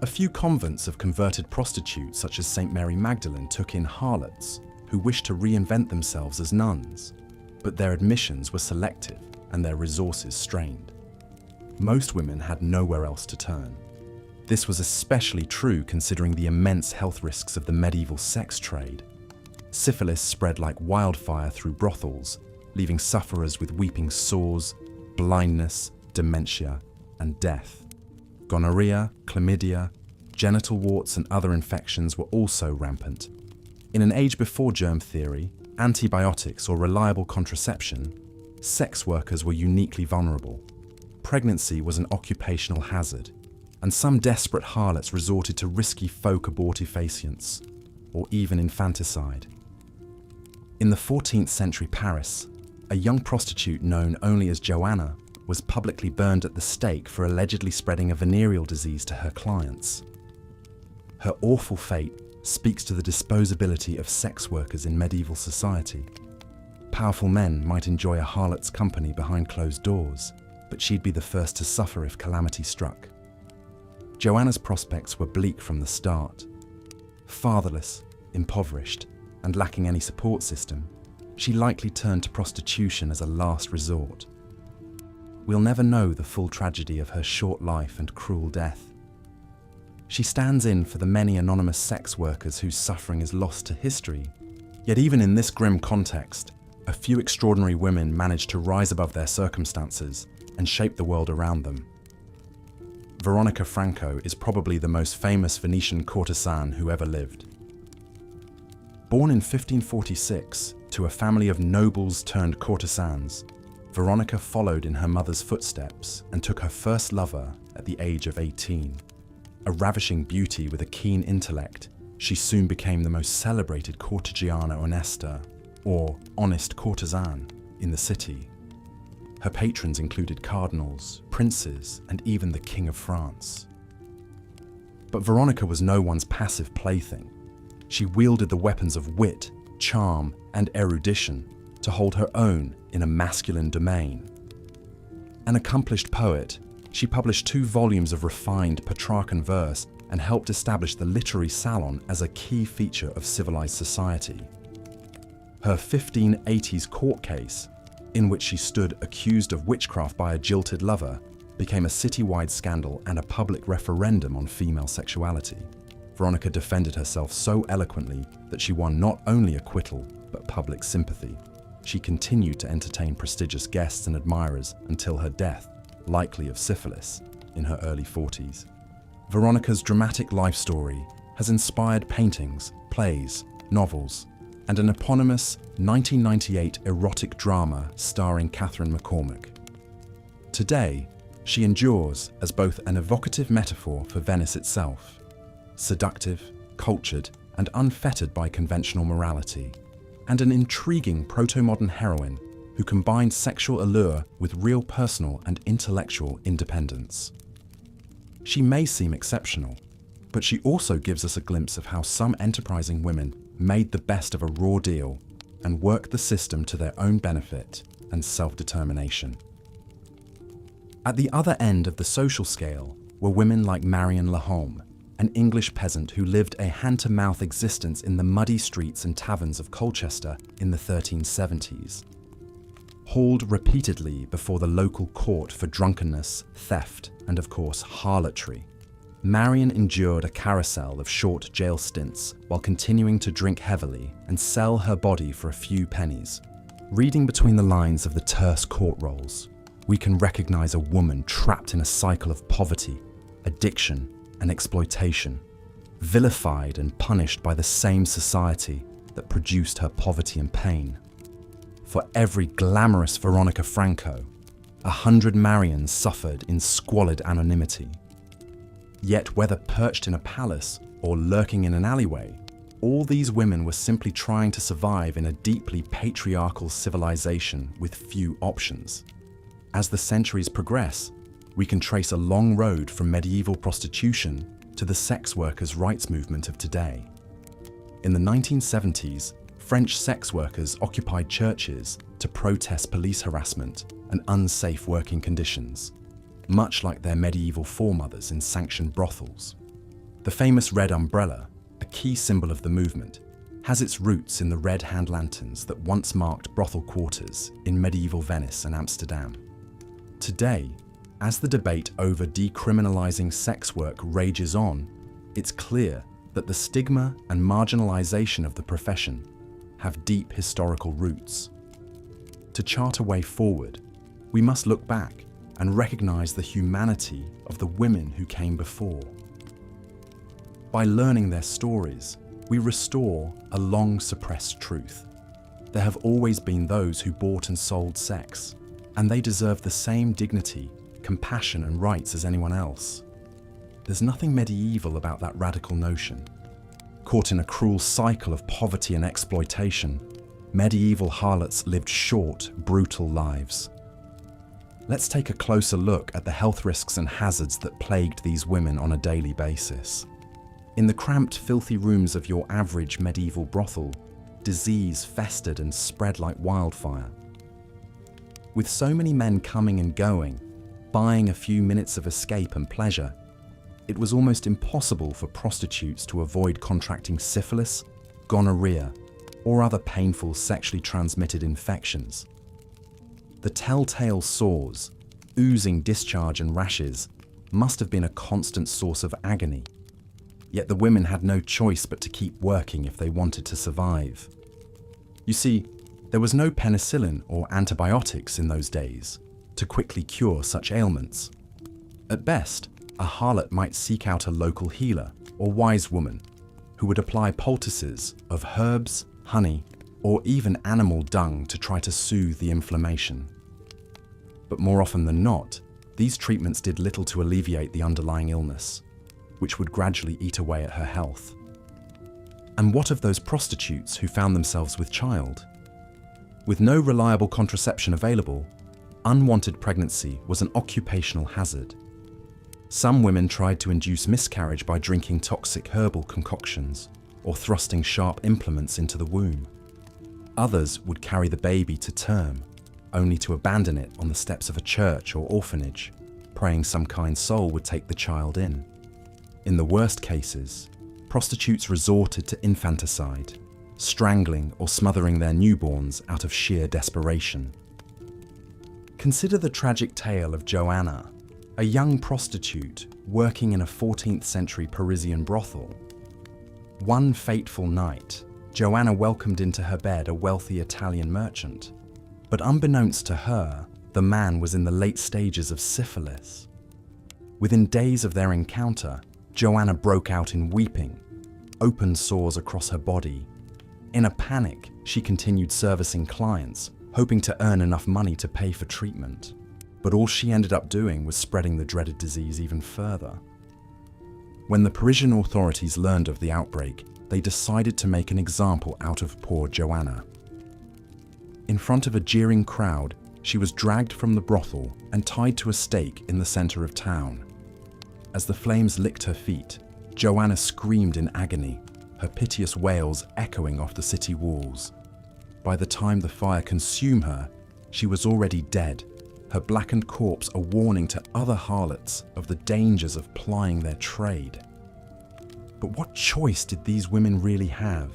A few convents of converted prostitutes such as St. Mary Magdalene took in harlots who wished to reinvent themselves as nuns, but their admissions were selective and their resources strained. Most women had nowhere else to turn. This was especially true considering the immense health risks of the medieval sex trade. Syphilis spread like wildfire through brothels, leaving sufferers with weeping sores, blindness, dementia, and death. Gonorrhea, chlamydia, genital warts, and other infections were also rampant. In an age before germ theory, antibiotics, or reliable contraception, sex workers were uniquely vulnerable. Pregnancy was an occupational hazard, and some desperate harlots resorted to risky folk abortifacients, or even infanticide. In the 14th century Paris, a young prostitute known only as Joanna was publicly burned at the stake for allegedly spreading a venereal disease to her clients. Her awful fate speaks to the disposability of sex workers in medieval society. Powerful men might enjoy a harlot's company behind closed doors, but she'd be the first to suffer if calamity struck. Joanna's prospects were bleak from the start. Fatherless, impoverished, and lacking any support system, she likely turned to prostitution as a last resort. We'll never know the full tragedy of her short life and cruel death. She stands in for the many anonymous sex workers whose suffering is lost to history, Yet even in this grim context, a few extraordinary women managed to rise above their circumstances and shape the world around them. Veronica Franco is probably the most famous Venetian courtesan who ever lived. Born in 1546 to a family of nobles turned courtesans, Veronica followed in her mother's footsteps and took her first lover at the age of 18. A ravishing beauty with a keen intellect, she soon became the most celebrated cortegiana onesta, or honest courtesan, in the city. Her patrons included cardinals, princes, and even the King of France. But Veronica was no one's passive plaything. She wielded the weapons of wit, charm, and erudition to hold her own in a masculine domain. An accomplished poet, she published 2 volumes of refined Petrarchan verse and helped establish the literary salon as a key feature of civilized society. Her 1580s court case, in which she stood accused of witchcraft by a jilted lover, became a citywide scandal and a public referendum on female sexuality. Veronica defended herself so eloquently that she won not only acquittal, but public sympathy. She continued to entertain prestigious guests and admirers until her death, likely of syphilis, in her early 40s. Veronica's dramatic life story has inspired paintings, plays, novels, and an eponymous 1998 erotic drama starring Catherine McCormack. Today, she endures as both an evocative metaphor for Venice itself, seductive, cultured, and unfettered by conventional morality, and an intriguing proto-modern heroine who combined sexual allure with real personal and intellectual independence. She may seem exceptional, but she also gives us a glimpse of how some enterprising women made the best of a raw deal and worked the system to their own benefit and self-determination. At the other end of the social scale were women like Marion Lahome, an English peasant who lived a hand-to-mouth existence in the muddy streets and taverns of Colchester in the 1370s. Hauled repeatedly before the local court for drunkenness, theft, and of course harlotry, Marion endured a carousel of short jail stints while continuing to drink heavily and sell her body for a few pennies. Reading between the lines of the terse court rolls, we can recognize a woman trapped in a cycle of poverty, addiction, and exploitation, vilified and punished by the same society that produced her poverty and pain. For every glamorous Veronica Franco, 100 Marions suffered in squalid anonymity. Yet whether perched in a palace or lurking in an alleyway, all these women were simply trying to survive in a deeply patriarchal civilization with few options. As the centuries progress, we can trace a long road from medieval prostitution to the sex workers' rights movement of today. In the 1970s, French sex workers occupied churches to protest police harassment and unsafe working conditions, much like their medieval foremothers in sanctioned brothels. The famous red umbrella, a key symbol of the movement, has its roots in the red hand lanterns that once marked brothel quarters in medieval Venice and Amsterdam. Today, as the debate over decriminalizing sex work rages on, it's clear that the stigma and marginalization of the profession have deep historical roots. To chart a way forward, we must look back and recognize the humanity of the women who came before. By learning their stories, we restore a long-suppressed truth. There have always been those who bought and sold sex, and they deserve the same dignity, compassion, and rights as anyone else. There's nothing medieval about that radical notion. Caught in a cruel cycle of poverty and exploitation, medieval harlots lived short, brutal lives. Let's take a closer look at the health risks and hazards that plagued these women on a daily basis. In the cramped, filthy rooms of your average medieval brothel, disease festered and spread like wildfire. With so many men coming and going, buying a few minutes of escape and pleasure, it was almost impossible for prostitutes to avoid contracting syphilis, gonorrhea, or other painful sexually transmitted infections. The telltale sores, oozing discharge and rashes, must have been a constant source of agony. Yet the women had no choice but to keep working if they wanted to survive. You see, there was no penicillin or antibiotics in those days to quickly cure such ailments. At best, a harlot might seek out a local healer or wise woman who would apply poultices of herbs, honey, or even animal dung to try to soothe the inflammation. But more often than not, these treatments did little to alleviate the underlying illness, which would gradually eat away at her health. And what of those prostitutes who found themselves with child? With no reliable contraception available, unwanted pregnancy was an occupational hazard. Some women tried to induce miscarriage by drinking toxic herbal concoctions or thrusting sharp implements into the womb. Others would carry the baby to term, only to abandon it on the steps of a church or orphanage, praying some kind soul would take the child in. In the worst cases, prostitutes resorted to infanticide, strangling or smothering their newborns out of sheer desperation. Consider the tragic tale of Joanna, a young prostitute working in a 14th century Parisian brothel. One fateful night, Joanna welcomed into her bed a wealthy Italian merchant. But unbeknownst to her, the man was in the late stages of syphilis. Within days of their encounter, Joanna broke out in weeping, open sores across her body. In a panic, she continued servicing clients, hoping to earn enough money to pay for treatment. But all she ended up doing was spreading the dreaded disease even further. When the Parisian authorities learned of the outbreak, they decided to make an example out of poor Joanna. In front of a jeering crowd, she was dragged from the brothel and tied to a stake in the center of town. As the flames licked her feet, Joanna screamed in agony, her piteous wails echoing off the city walls. By the time the fire consumed her, she was already dead, her blackened corpse a warning to other harlots of the dangers of plying their trade. But what choice did these women really have?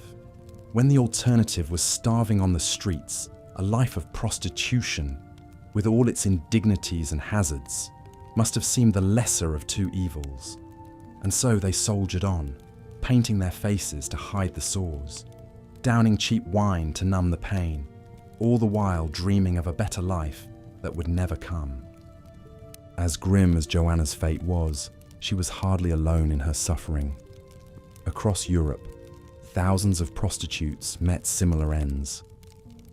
When the alternative was starving on the streets, a life of prostitution, with all its indignities and hazards, must have seemed the lesser of two evils. And so they soldiered on, painting their faces to hide the sores, downing cheap wine to numb the pain, all the while dreaming of a better life that would never come. As grim as Joanna's fate was, she was hardly alone in her suffering. Across Europe, thousands of prostitutes met similar ends.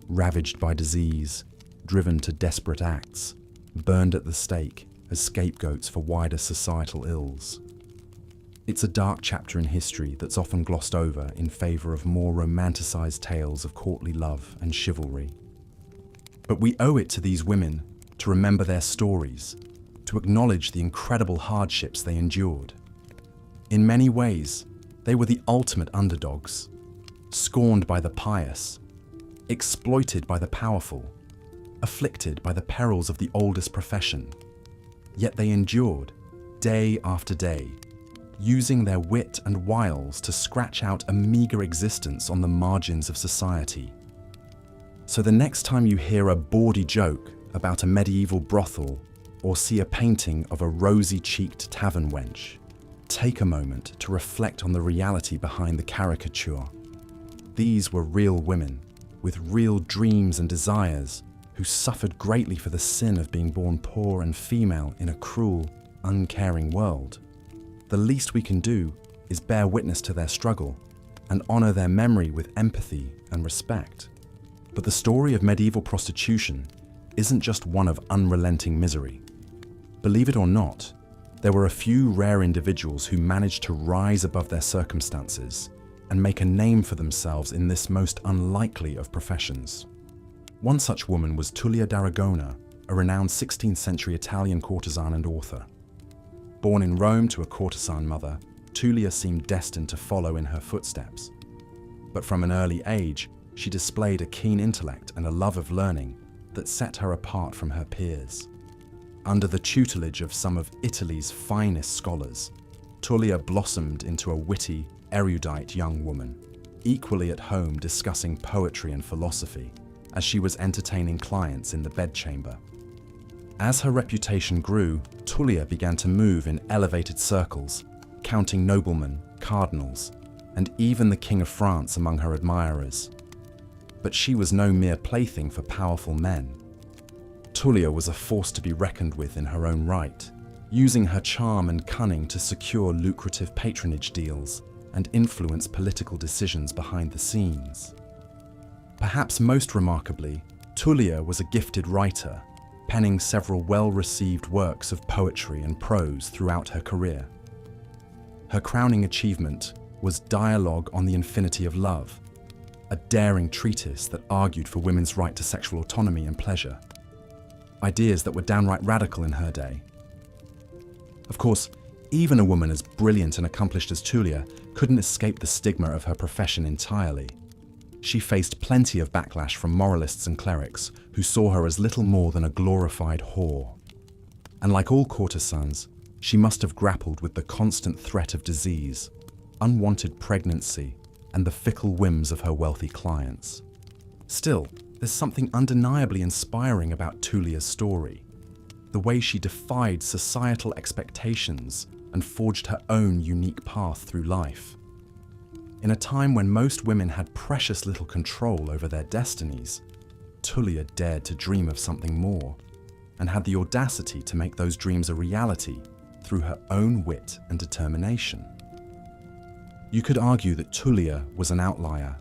Ravaged by disease, driven to desperate acts, burned at the stake as scapegoats for wider societal ills. It's a dark chapter in history that's often glossed over in favour of more romanticised tales of courtly love and chivalry. But we owe it to these women to remember their stories, to acknowledge the incredible hardships they endured. In many ways, they were the ultimate underdogs, scorned by the pious, exploited by the powerful, afflicted by the perils of the oldest profession. Yet they endured, day after day, using their wit and wiles to scratch out a meagre existence on the margins of society. So the next time you hear a bawdy joke about a medieval brothel or see a painting of a rosy-cheeked tavern wench, take a moment to reflect on the reality behind the caricature. These were real women, with real dreams and desires, who suffered greatly for the sin of being born poor and female in a cruel, uncaring world. The least we can do is bear witness to their struggle and honour their memory with empathy and respect. But the story of medieval prostitution isn't just one of unrelenting misery. Believe it or not, there were a few rare individuals who managed to rise above their circumstances and make a name for themselves in this most unlikely of professions. One such woman was Tullia d'Aragona, a renowned 16th century Italian courtesan and author. Born in Rome to a courtesan mother, Tullia seemed destined to follow in her footsteps. But from an early age, she displayed a keen intellect and a love of learning that set her apart from her peers. Under the tutelage of some of Italy's finest scholars, Tullia blossomed into a witty, erudite young woman, equally at home discussing poetry and philosophy, as she was entertaining clients in the bedchamber. As her reputation grew, Tullia began to move in elevated circles, counting noblemen, cardinals, and even the King of France among her admirers. But she was no mere plaything for powerful men. Tullia was a force to be reckoned with in her own right, using her charm and cunning to secure lucrative patronage deals and influence political decisions behind the scenes. Perhaps most remarkably, Tullia was a gifted writer, penning several well-received works of poetry and prose throughout her career. Her crowning achievement was Dialogue on the Infinity of Love, a daring treatise that argued for women's right to sexual autonomy and pleasure, ideas that were downright radical in her day. Of course, even a woman as brilliant and accomplished as Tullia couldn't escape the stigma of her profession entirely. She faced plenty of backlash from moralists and clerics who saw her as little more than a glorified whore. And like all courtesans, she must have grappled with the constant threat of disease, unwanted pregnancy, and the fickle whims of her wealthy clients. Still, there's something undeniably inspiring about Tullia's story. The way she defied societal expectations and forged her own unique path through life. In a time when most women had precious little control over their destinies, Tullia dared to dream of something more, and had the audacity to make those dreams a reality through her own wit and determination. You could argue that Tullia was an outlier,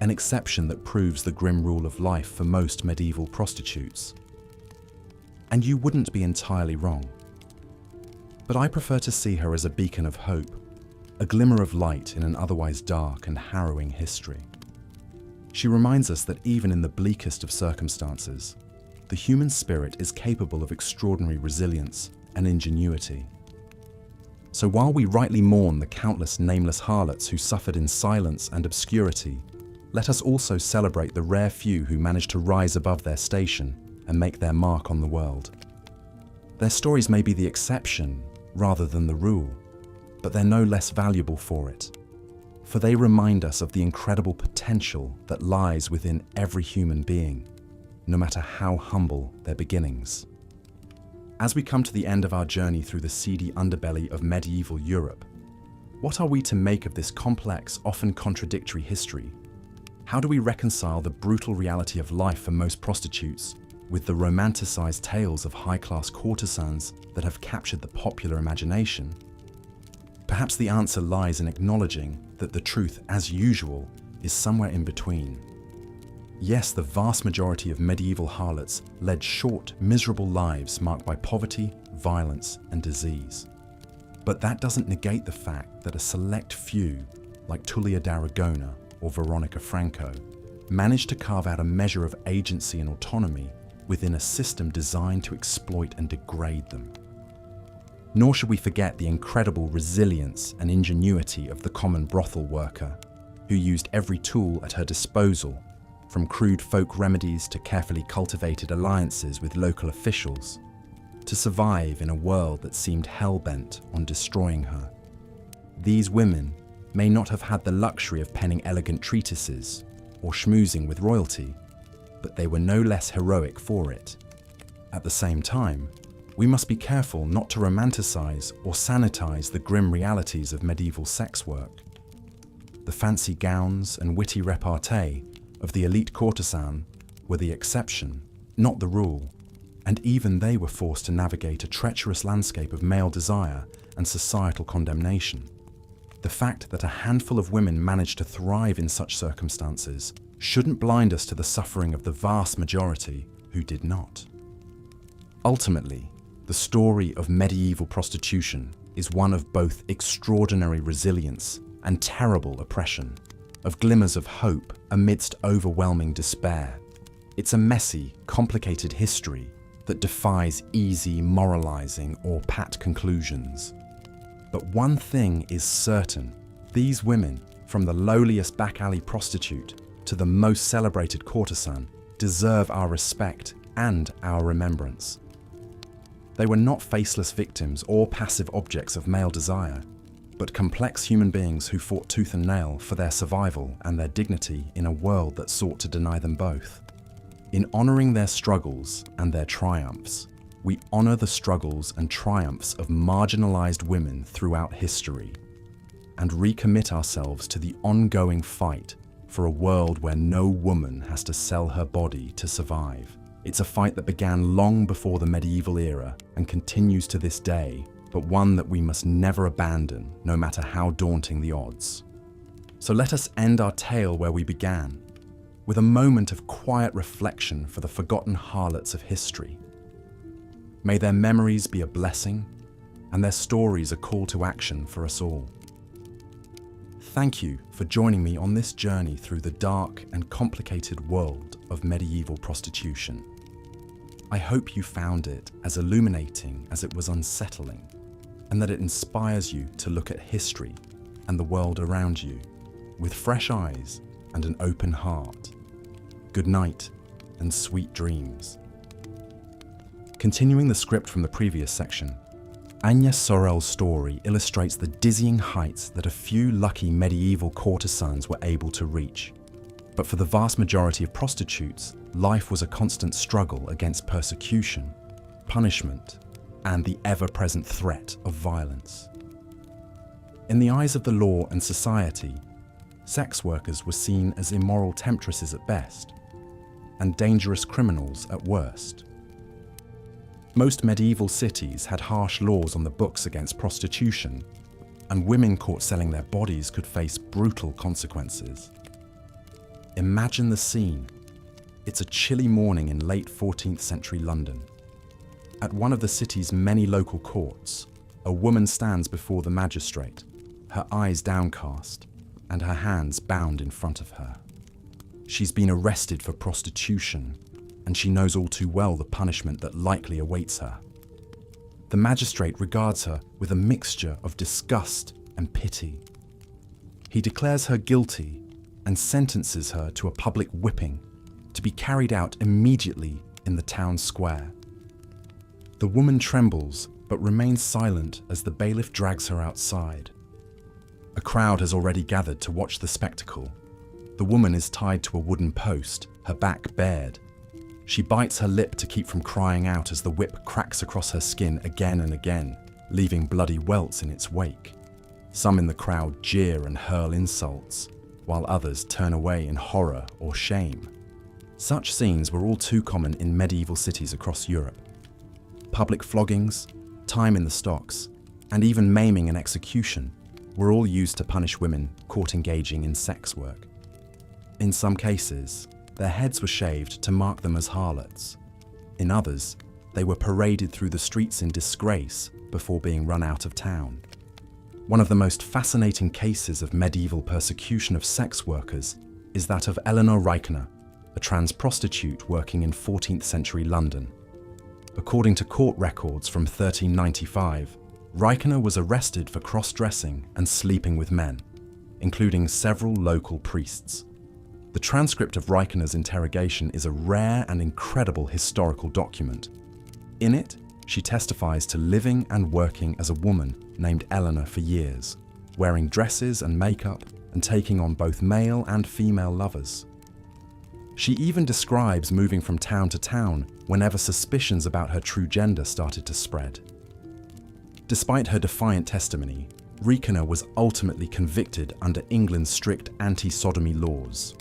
an exception that proves the grim rule of life for most medieval prostitutes. And you wouldn't be entirely wrong. But I prefer to see her as a beacon of hope, a glimmer of light in an otherwise dark and harrowing history. She reminds us that even in the bleakest of circumstances, the human spirit is capable of extraordinary resilience and ingenuity. So while we rightly mourn the countless nameless harlots who suffered in silence and obscurity, let us also celebrate the rare few who managed to rise above their station and make their mark on the world. Their stories may be the exception rather than the rule, but they're no less valuable for it, for they remind us of the incredible potential that lies within every human being, no matter how humble their beginnings. As we come to the end of our journey through the seedy underbelly of medieval Europe, what are we to make of this complex, often contradictory history? How do we reconcile the brutal reality of life for most prostitutes with the romanticized tales of high-class courtesans that have captured the popular imagination? Perhaps the answer lies in acknowledging that the truth, as usual, is somewhere in between. Yes, the vast majority of medieval harlots led short, miserable lives marked by poverty, violence, and disease. But that doesn't negate the fact that a select few, like Tullia d'Aragona or Veronica Franco, managed to carve out a measure of agency and autonomy within a system designed to exploit and degrade them. Nor should we forget the incredible resilience and ingenuity of the common brothel worker, who used every tool at her disposal, from crude folk remedies to carefully cultivated alliances with local officials, to survive in a world that seemed hell-bent on destroying her. These women may not have had the luxury of penning elegant treatises or schmoozing with royalty, but they were no less heroic for it. At the same time, we must be careful not to romanticize or sanitize the grim realities of medieval sex work. The fancy gowns and witty repartee of the elite courtesan were the exception, not the rule, and even they were forced to navigate a treacherous landscape of male desire and societal condemnation. The fact that a handful of women managed to thrive in such circumstances shouldn't blind us to the suffering of the vast majority who did not. Ultimately, the story of medieval prostitution is one of both extraordinary resilience and terrible oppression, of glimmers of hope amidst overwhelming despair. It's a messy, complicated history that defies easy moralizing or pat conclusions. But one thing is certain: these women, from the lowliest back alley prostitute to the most celebrated courtesan, deserve our respect and our remembrance. They were not faceless victims or passive objects of male desire, but complex human beings who fought tooth and nail for their survival and their dignity in a world that sought to deny them both. In honoring their struggles and their triumphs, we honor the struggles and triumphs of marginalized women throughout history, and recommit ourselves to the ongoing fight for a world where no woman has to sell her body to survive. It's a fight that began long before the medieval era and continues to this day, but one that we must never abandon, no matter how daunting the odds. So let us end our tale where we began, with a moment of quiet reflection for the forgotten harlots of history. May their memories be a blessing, and their stories a call to action for us all. Thank you for joining me on this journey through the dark and complicated world of medieval prostitution. I hope you found it as illuminating as it was unsettling, and that it inspires you to look at history and the world around you with fresh eyes and an open heart. Good night and sweet dreams. Continuing the script from the previous section, Agnes Sorel's story illustrates the dizzying heights that a few lucky medieval courtesans were able to reach. But for the vast majority of prostitutes, life was a constant struggle against persecution, punishment, and the ever-present threat of violence. In the eyes of the law and society, sex workers were seen as immoral temptresses at best, and dangerous criminals at worst. Most medieval cities had harsh laws on the books against prostitution, and women caught selling their bodies could face brutal consequences. Imagine the scene. It's a chilly morning in late 14th century London. At one of the city's many local courts, a woman stands before the magistrate, her eyes downcast and her hands bound in front of her. She's been arrested for prostitution, and she knows all too well the punishment that likely awaits her. The magistrate regards her with a mixture of disgust and pity. He declares her guilty and sentences her to a public whipping to be carried out immediately in the town square. The woman trembles but remains silent as the bailiff drags her outside. A crowd has already gathered to watch the spectacle. The woman is tied to a wooden post, her back bared. She bites her lip to keep from crying out as the whip cracks across her skin again and again, leaving bloody welts in its wake. Some in the crowd jeer and hurl insults, while others turn away in horror or shame. Such scenes were all too common in medieval cities across Europe. Public floggings, time in the stocks, and even maiming and execution were all used to punish women caught engaging in sex work. In some cases, their heads were shaved to mark them as harlots. In others, they were paraded through the streets in disgrace before being run out of town. One of the most fascinating cases of medieval persecution of sex workers is that of Eleanor Reichner, a trans prostitute working in 14th century London. According to court records from 1395, Reichner was arrested for cross-dressing and sleeping with men, including several local priests. The transcript of Reichner's interrogation is a rare and incredible historical document. In it, she testifies to living and working as a woman named Eleanor for years, wearing dresses and makeup and taking on both male and female lovers. She even describes moving from town to town whenever suspicions about her true gender started to spread. Despite her defiant testimony, Reichner was ultimately convicted under England's strict anti-sodomy laws.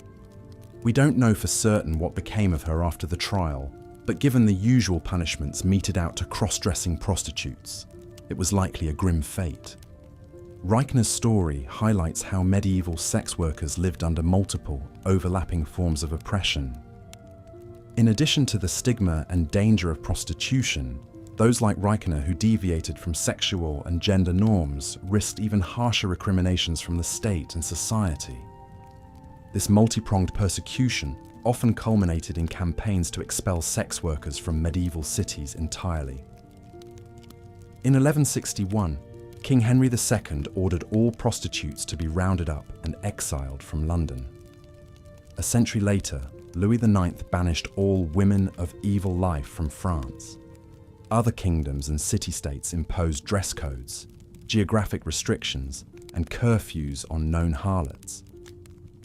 We don't know for certain what became of her after the trial, but given the usual punishments meted out to cross-dressing prostitutes, it was likely a grim fate. Reichner's story highlights how medieval sex workers lived under multiple, overlapping forms of oppression. In addition to the stigma and danger of prostitution, those like Reichner who deviated from sexual and gender norms risked even harsher recriminations from the state and society. This multi-pronged persecution often culminated in campaigns to expel sex workers from medieval cities entirely. In 1161, King Henry II ordered all prostitutes to be rounded up and exiled from London. A century later, Louis IX banished all women of evil life from France. Other kingdoms and city-states imposed dress codes, geographic restrictions, and curfews on known harlots.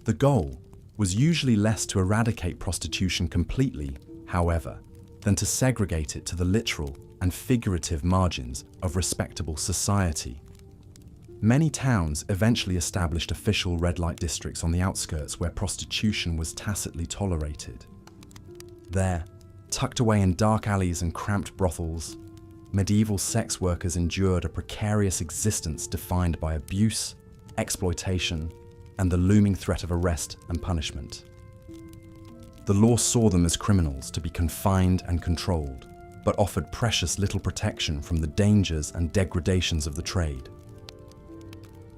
The goal was usually less to eradicate prostitution completely, however, than to segregate it to the literal and figurative margins of respectable society. Many towns eventually established official red light districts on the outskirts where prostitution was tacitly tolerated. There, tucked away in dark alleys and cramped brothels, medieval sex workers endured a precarious existence defined by abuse, exploitation, and the looming threat of arrest and punishment. The law saw them as criminals to be confined and controlled, but offered precious little protection from the dangers and degradations of the trade.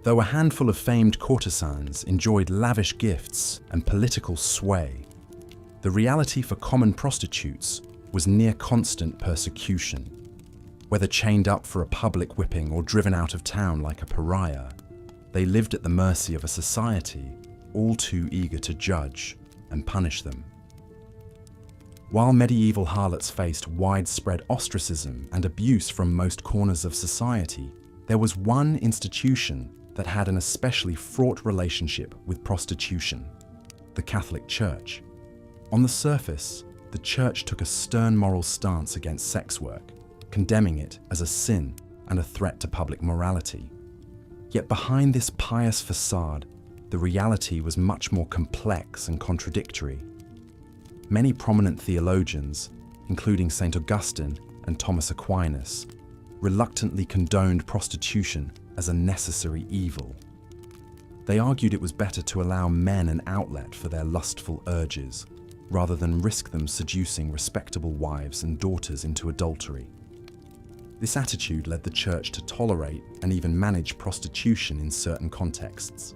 Though a handful of famed courtesans enjoyed lavish gifts and political sway, the reality for common prostitutes was near constant persecution. Whether chained up for a public whipping or driven out of town like a pariah, they lived at the mercy of a society all too eager to judge and punish them. While medieval harlots faced widespread ostracism and abuse from most corners of society, there was one institution that had an especially fraught relationship with prostitution: the Catholic Church. On the surface, the Church took a stern moral stance against sex work, condemning it as a sin and a threat to public morality. Yet behind this pious facade, the reality was much more complex and contradictory. Many prominent theologians, including St. Augustine and Thomas Aquinas, reluctantly condoned prostitution as a necessary evil. They argued it was better to allow men an outlet for their lustful urges, rather than risk them seducing respectable wives and daughters into adultery. This attitude led the Church to tolerate and even manage prostitution in certain contexts.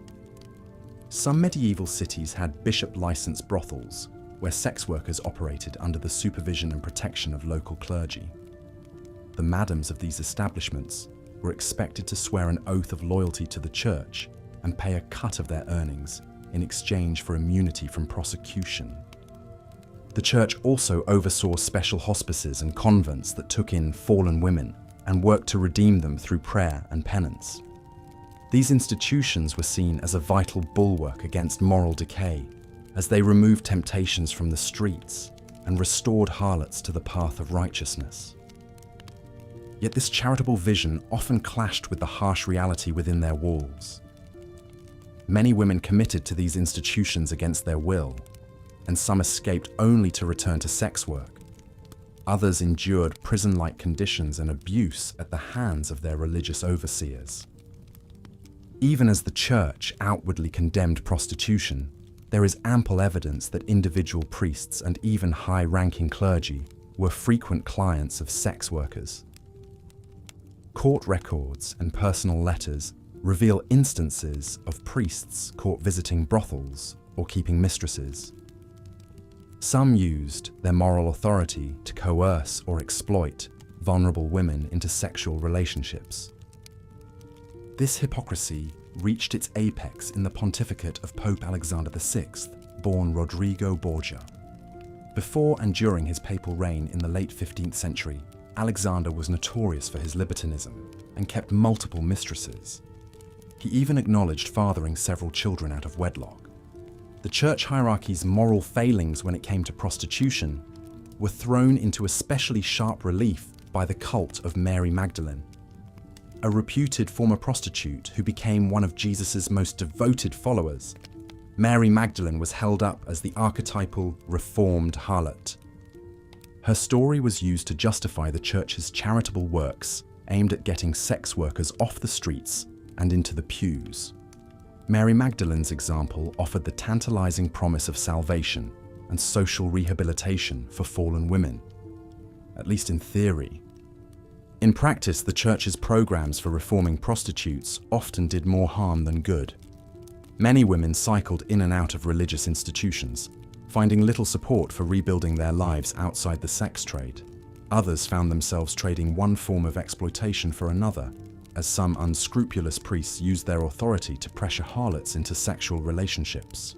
Some medieval cities had bishop-licensed brothels, where sex workers operated under the supervision and protection of local clergy. The madams of these establishments were expected to swear an oath of loyalty to the Church and pay a cut of their earnings in exchange for immunity from prosecution. The Church also oversaw special hospices and convents that took in fallen women and worked to redeem them through prayer and penance. These institutions were seen as a vital bulwark against moral decay, as they removed temptations from the streets and restored harlots to the path of righteousness. Yet this charitable vision often clashed with the harsh reality within their walls. Many women committed to these institutions against their will, and some escaped only to return to sex work. Others endured prison-like conditions and abuse at the hands of their religious overseers. Even as the Church outwardly condemned prostitution, there is ample evidence that individual priests and even high-ranking clergy were frequent clients of sex workers. Court records and personal letters reveal instances of priests caught visiting brothels or keeping mistresses. Some used their moral authority to coerce or exploit vulnerable women into sexual relationships. This hypocrisy reached its apex in the pontificate of Pope Alexander VI, born Rodrigo Borgia. Before and during his papal reign in the late 15th century, Alexander was notorious for his libertinism and kept multiple mistresses. He even acknowledged fathering several children out of wedlock. The church hierarchy's moral failings when it came to prostitution were thrown into especially sharp relief by the cult of Mary Magdalene, a reputed former prostitute who became one of Jesus' most devoted followers. Mary Magdalene was held up as the archetypal reformed harlot. Her story was used to justify the church's charitable works aimed at getting sex workers off the streets and into the pews. Mary Magdalene's example offered the tantalizing promise of salvation and social rehabilitation for fallen women, at least in theory. In practice, the church's programs for reforming prostitutes often did more harm than good. Many women cycled in and out of religious institutions, finding little support for rebuilding their lives outside the sex trade. Others found themselves trading one form of exploitation for another, as some unscrupulous priests used their authority to pressure harlots into sexual relationships.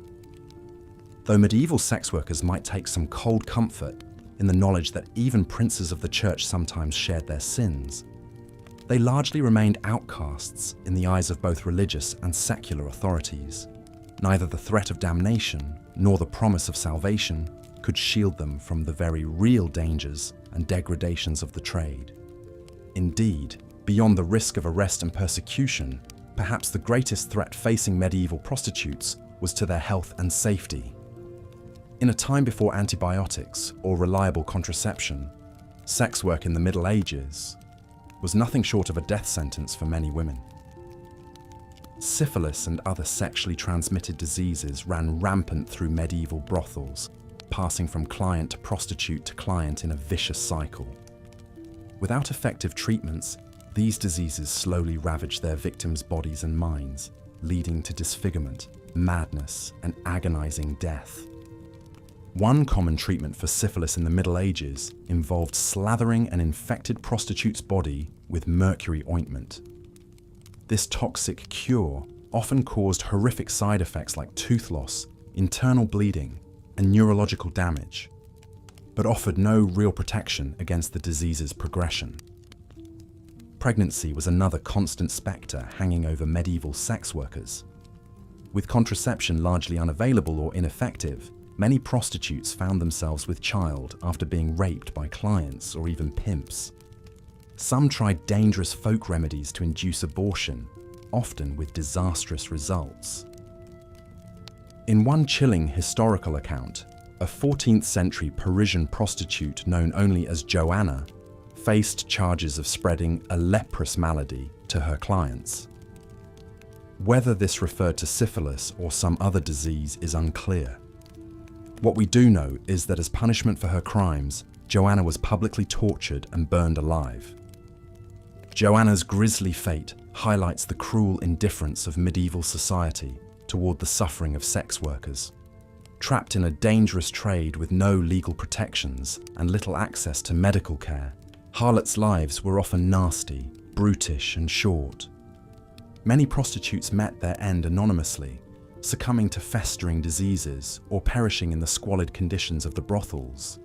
Though medieval sex workers might take some cold comfort in the knowledge that even princes of the church sometimes shared their sins, they largely remained outcasts in the eyes of both religious and secular authorities. Neither the threat of damnation nor the promise of salvation could shield them from the very real dangers and degradations of the trade. Indeed, beyond the risk of arrest and persecution, perhaps the greatest threat facing medieval prostitutes was to their health and safety. In a time before antibiotics or reliable contraception, sex work in the Middle Ages was nothing short of a death sentence for many women. Syphilis and other sexually transmitted diseases ran rampant through medieval brothels, passing from client to prostitute to client in a vicious cycle. Without effective treatments, these diseases slowly ravaged their victims' bodies and minds, leading to disfigurement, madness, and agonizing death. One common treatment for syphilis in the Middle Ages involved slathering an infected prostitute's body with mercury ointment. This toxic cure often caused horrific side effects like tooth loss, internal bleeding, and neurological damage, but offered no real protection against the disease's progression. Pregnancy was another constant spectre hanging over medieval sex workers. With contraception largely unavailable or ineffective, many prostitutes found themselves with child after being raped by clients or even pimps. Some tried dangerous folk remedies to induce abortion, often with disastrous results. In one chilling historical account, a 14th century Parisian prostitute known only as Joanna faced charges of spreading a leprous malady to her clients. Whether this referred to syphilis or some other disease is unclear. What we do know is that as punishment for her crimes, Joanna was publicly tortured and burned alive. Joanna's grisly fate highlights the cruel indifference of medieval society toward the suffering of sex workers. Trapped in a dangerous trade with no legal protections and little access to medical care, harlots' lives were often nasty, brutish, and short. Many prostitutes met their end anonymously, succumbing to festering diseases or perishing in the squalid conditions of the brothels.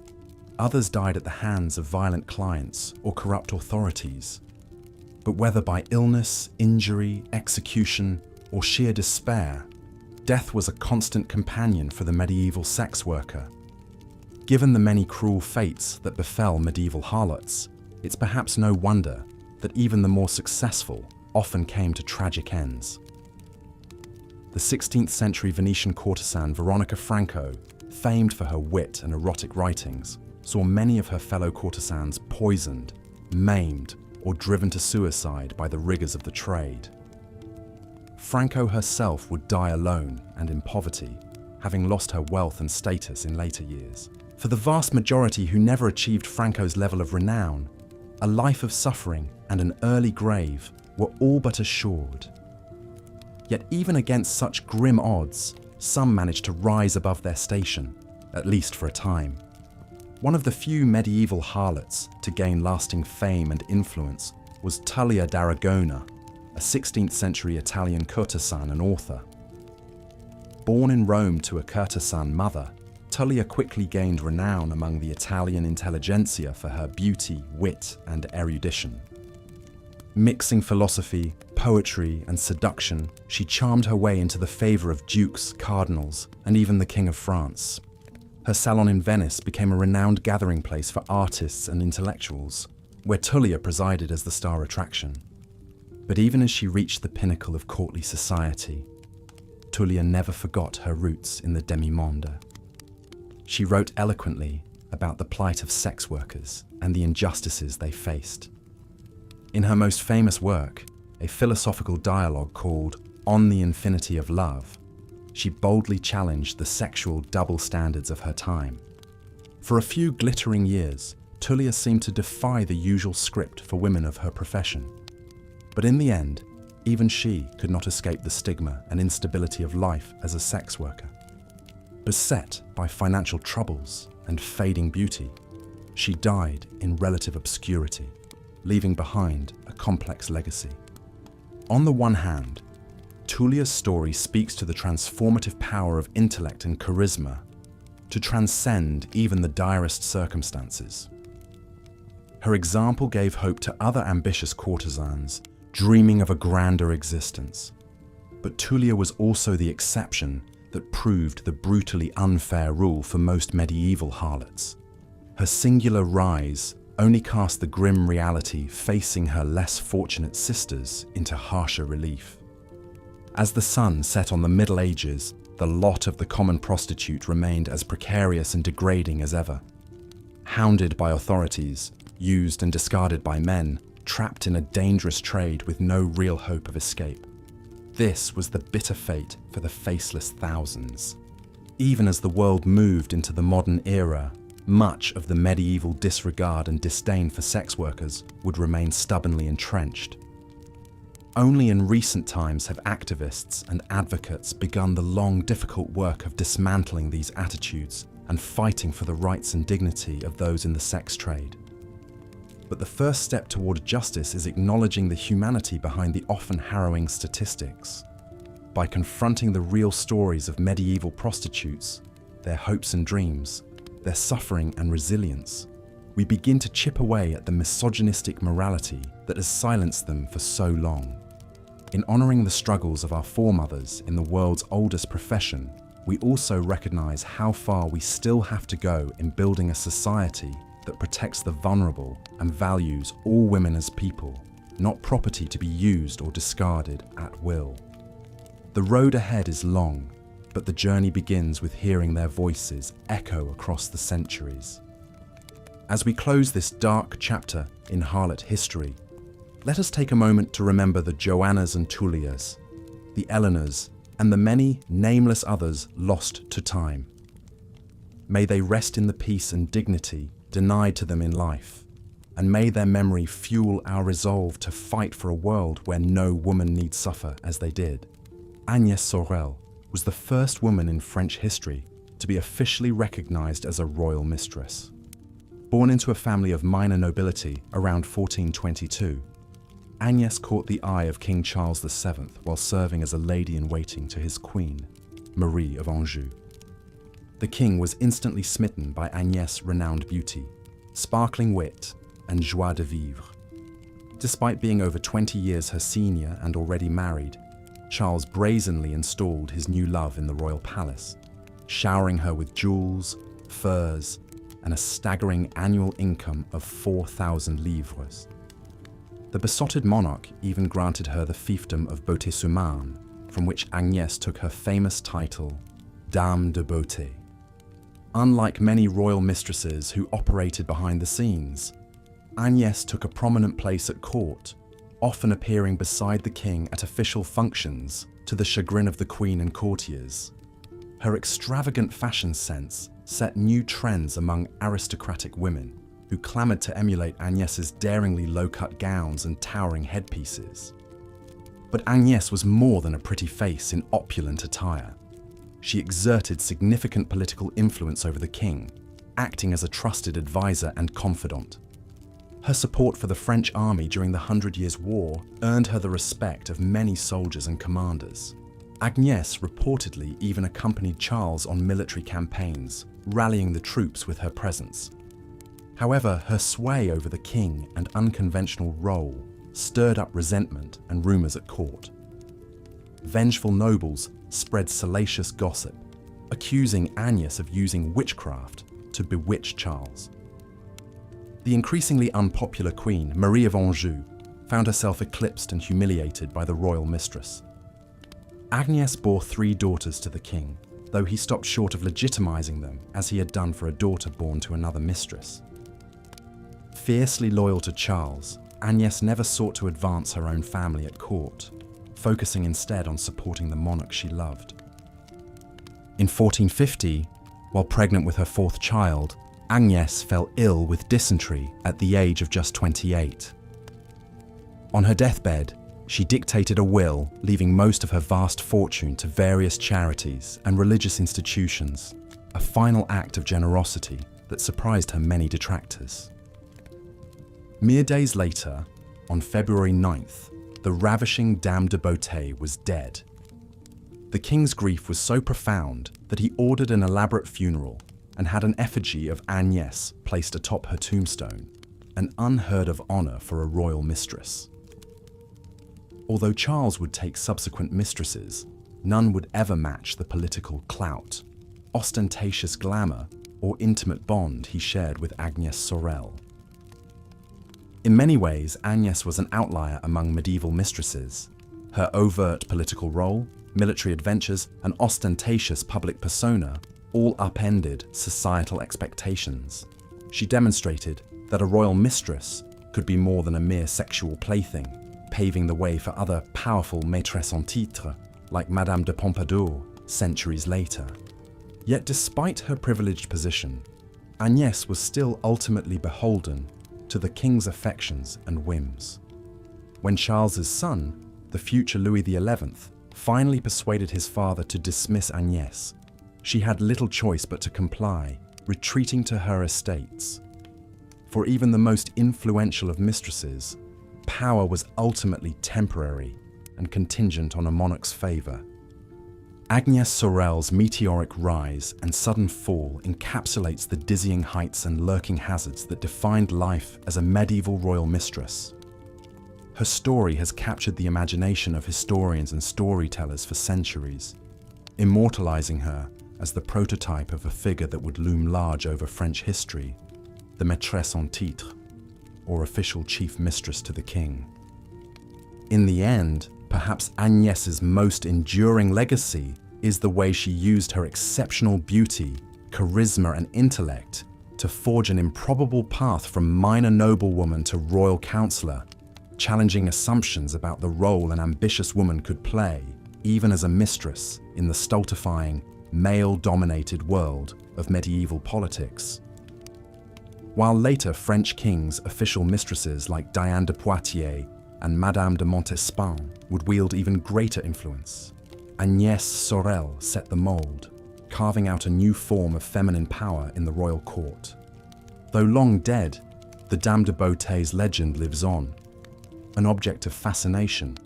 Others died at the hands of violent clients or corrupt authorities. But whether by illness, injury, execution, or sheer despair, death was a constant companion for the medieval sex worker. Given the many cruel fates that befell medieval harlots, it's perhaps no wonder that even the more successful often came to tragic ends. The 16th century Venetian courtesan Veronica Franco, famed for her wit and erotic writings, saw many of her fellow courtesans poisoned, maimed, or driven to suicide by the rigors of the trade. Franco herself would die alone and in poverty, having lost her wealth and status in later years. For the vast majority who never achieved Franco's level of renown, a life of suffering and an early grave were all but assured. Yet even against such grim odds, some managed to rise above their station, at least for a time. One of the few medieval harlots to gain lasting fame and influence was Tullia d'Aragona, a 16th century Italian courtesan and author. Born in Rome to a courtesan mother, Tullia quickly gained renown among the Italian intelligentsia for her beauty, wit, and erudition. Mixing philosophy, poetry, and seduction, she charmed her way into the favor of dukes, cardinals, and even the King of France. Her salon in Venice became a renowned gathering place for artists and intellectuals, where Tullia presided as the star attraction. But even as she reached the pinnacle of courtly society, Tullia never forgot her roots in the demi-monde. She wrote eloquently about the plight of sex workers and the injustices they faced. In her most famous work, a philosophical dialogue called On the Infinity of Love, she boldly challenged the sexual double standards of her time. For a few glittering years, Tullia seemed to defy the usual script for women of her profession. But in the end, even she could not escape the stigma and instability of life as a sex worker. Beset by financial troubles and fading beauty, she died in relative obscurity, leaving behind a complex legacy. On the one hand, Tullia's story speaks to the transformative power of intellect and charisma to transcend even the direst circumstances. Her example gave hope to other ambitious courtesans dreaming of a grander existence. But Tullia was also the exception that proved the brutally unfair rule for most medieval harlots. Her singular rise only cast the grim reality facing her less fortunate sisters into harsher relief. As the sun set on the Middle Ages, the lot of the common prostitute remained as precarious and degrading as ever. Hounded by authorities, used and discarded by men, trapped in a dangerous trade with no real hope of escape. This was the bitter fate for the faceless thousands. Even as the world moved into the modern era, much of the medieval disregard and disdain for sex workers would remain stubbornly entrenched. Only in recent times have activists and advocates begun the long, difficult work of dismantling these attitudes and fighting for the rights and dignity of those in the sex trade. But the first step toward justice is acknowledging the humanity behind the often harrowing statistics. By confronting the real stories of medieval prostitutes, their hopes and dreams, their suffering and resilience, we begin to chip away at the misogynistic morality that has silenced them for so long. In honoring the struggles of our foremothers in the world's oldest profession, we also recognize how far we still have to go in building a society that protects the vulnerable and values all women as people, not property to be used or discarded at will. The road ahead is long, but the journey begins with hearing their voices echo across the centuries. As we close this dark chapter in harlot history, let us take a moment to remember the Joannas and Tullias, the Eleanors, and the many nameless others lost to time. May they rest in the peace and dignity denied to them in life, and may their memory fuel our resolve to fight for a world where no woman need suffer as they did. Agnès Sorel was the first woman in French history to be officially recognized as a royal mistress. Born into a family of minor nobility around 1422, Agnès caught the eye of King Charles VII while serving as a lady-in-waiting to his queen, Marie of Anjou. The king was instantly smitten by Agnès' renowned beauty, sparkling wit, and joie de vivre. Despite being over 20 years her senior and already married, Charles brazenly installed his new love in the royal palace, showering her with jewels, furs, and a staggering annual income of 4,000 livres. The besotted monarch even granted her the fiefdom of Beauté-sur-Marne, from which Agnès took her famous title, Dame de Beauté. Unlike many royal mistresses who operated behind the scenes, Agnès took a prominent place at court, often appearing beside the king at official functions to the chagrin of the queen and courtiers. Her extravagant fashion sense set new trends among aristocratic women who clamored to emulate Agnès' daringly low-cut gowns and towering headpieces. But Agnès was more than a pretty face in opulent attire. She exerted significant political influence over the king, acting as a trusted advisor and confidant. Her support for the French army during the 100 Years' War earned her the respect of many soldiers and commanders. Agnès reportedly even accompanied Charles on military campaigns, rallying the troops with her presence. However, her sway over the king and unconventional role stirred up resentment and rumors at court. Vengeful nobles spread salacious gossip, accusing Agnès of using witchcraft to bewitch Charles. The increasingly unpopular queen, Marie of Anjou, found herself eclipsed and humiliated by the royal mistress. Agnès bore 3 daughters to the king, though he stopped short of legitimizing them as he had done for a daughter born to another mistress. Fiercely loyal to Charles, Agnès never sought to advance her own family at court, focusing instead on supporting the monarch she loved. In 1450, while pregnant with her 4th child, Agnès fell ill with dysentery at the age of just 28. On her deathbed, she dictated a will, leaving most of her vast fortune to various charities and religious institutions, a final act of generosity that surprised her many detractors. Mere days later, on February 9th, the ravishing Dame de Beauté was dead. The king's grief was so profound that he ordered an elaborate funeral and had an effigy of Agnès placed atop her tombstone, an unheard of honor for a royal mistress. Although Charles would take subsequent mistresses, none would ever match the political clout, ostentatious glamour, or intimate bond he shared with Agnès Sorel. In many ways, Agnès was an outlier among medieval mistresses. Her overt political role, military adventures, and ostentatious public persona all upended societal expectations. She demonstrated that a royal mistress could be more than a mere sexual plaything, paving the way for other powerful maîtresses en titre like Madame de Pompadour centuries later. Yet despite her privileged position, Agnès was still ultimately beholden to the king's affections and whims. When Charles's son, the future Louis XI, finally persuaded his father to dismiss Agnès, she had little choice but to comply, retreating to her estates. For even the most influential of mistresses, power was ultimately temporary and contingent on a monarch's favour. Agnès Sorel's meteoric rise and sudden fall encapsulates the dizzying heights and lurking hazards that defined life as a medieval royal mistress. Her story has captured the imagination of historians and storytellers for centuries, immortalizing her as the prototype of a figure that would loom large over French history, the maîtresse en titre, or official chief mistress to the king. In the end, perhaps Agnès's most enduring legacy is the way she used her exceptional beauty, charisma, and intellect to forge an improbable path from minor noblewoman to royal counselor, challenging assumptions about the role an ambitious woman could play, even as a mistress, in the stultifying, male-dominated world of medieval politics. While later French kings' official mistresses like Diane de Poitiers and Madame de Montespan would wield even greater influence, Agnès Sorel set the mold, carving out a new form of feminine power in the royal court. Though long dead, the Dame de Beauté's legend lives on, an object of fascination,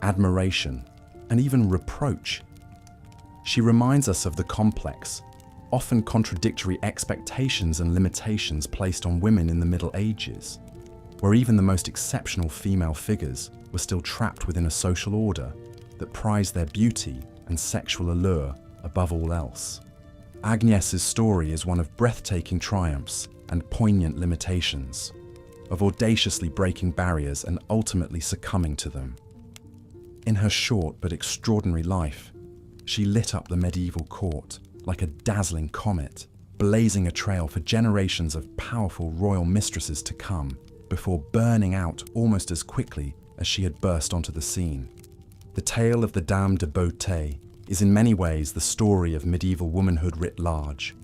admiration, and even reproach. She reminds us of the complex, often contradictory expectations and limitations placed on women in the Middle Ages, where even the most exceptional female figures were still trapped within a social order that prized their beauty and sexual allure above all else. Agnès's story is one of breathtaking triumphs and poignant limitations, of audaciously breaking barriers and ultimately succumbing to them. In her short but extraordinary life, she lit up the medieval court like a dazzling comet, blazing a trail for generations of powerful royal mistresses to come, before burning out almost as quickly as she had burst onto the scene. The tale of the Dame de Beauté is in many ways the story of medieval womanhood writ large.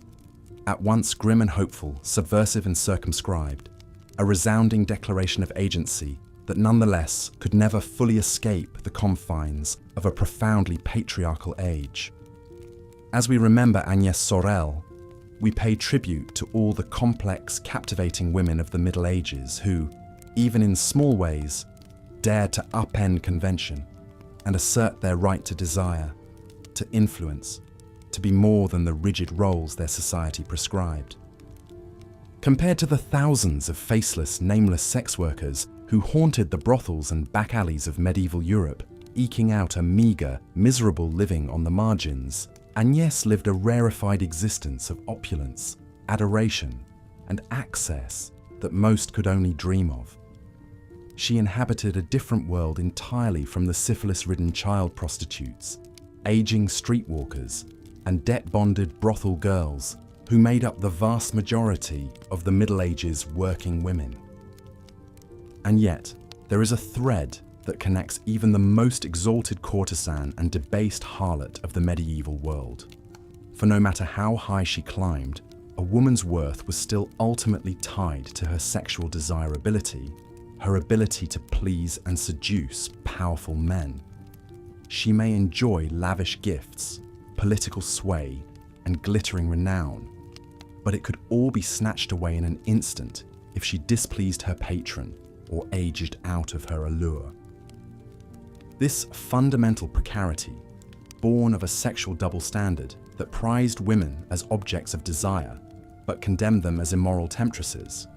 At once grim and hopeful, subversive and circumscribed, a resounding declaration of agency that nonetheless could never fully escape the confines of a profoundly patriarchal age. As we remember Agnès Sorel, we pay tribute to all the complex, captivating women of the Middle Ages who, even in small ways, dared to upend convention and assert their right to desire, to influence, to be more than the rigid roles their society prescribed. Compared to the thousands of faceless, nameless sex workers who haunted the brothels and back alleys of medieval Europe, eking out a meagre, miserable living on the margins, Agnès lived a rarefied existence of opulence, adoration, and access that most could only dream of. She inhabited a different world entirely from the syphilis-ridden child prostitutes, aging streetwalkers, and debt-bonded brothel girls who made up the vast majority of the Middle Ages' working women. And yet, there is a thread that connects even the most exalted courtesan and debased harlot of the medieval world. For no matter how high she climbed, a woman's worth was still ultimately tied to her sexual desirability, her ability to please and seduce powerful men. She may enjoy lavish gifts, political sway, and glittering renown, but it could all be snatched away in an instant if she displeased her patron or aged out of her allure. This fundamental precarity, born of a sexual double standard that prized women as objects of desire, but condemned them as immoral temptresses,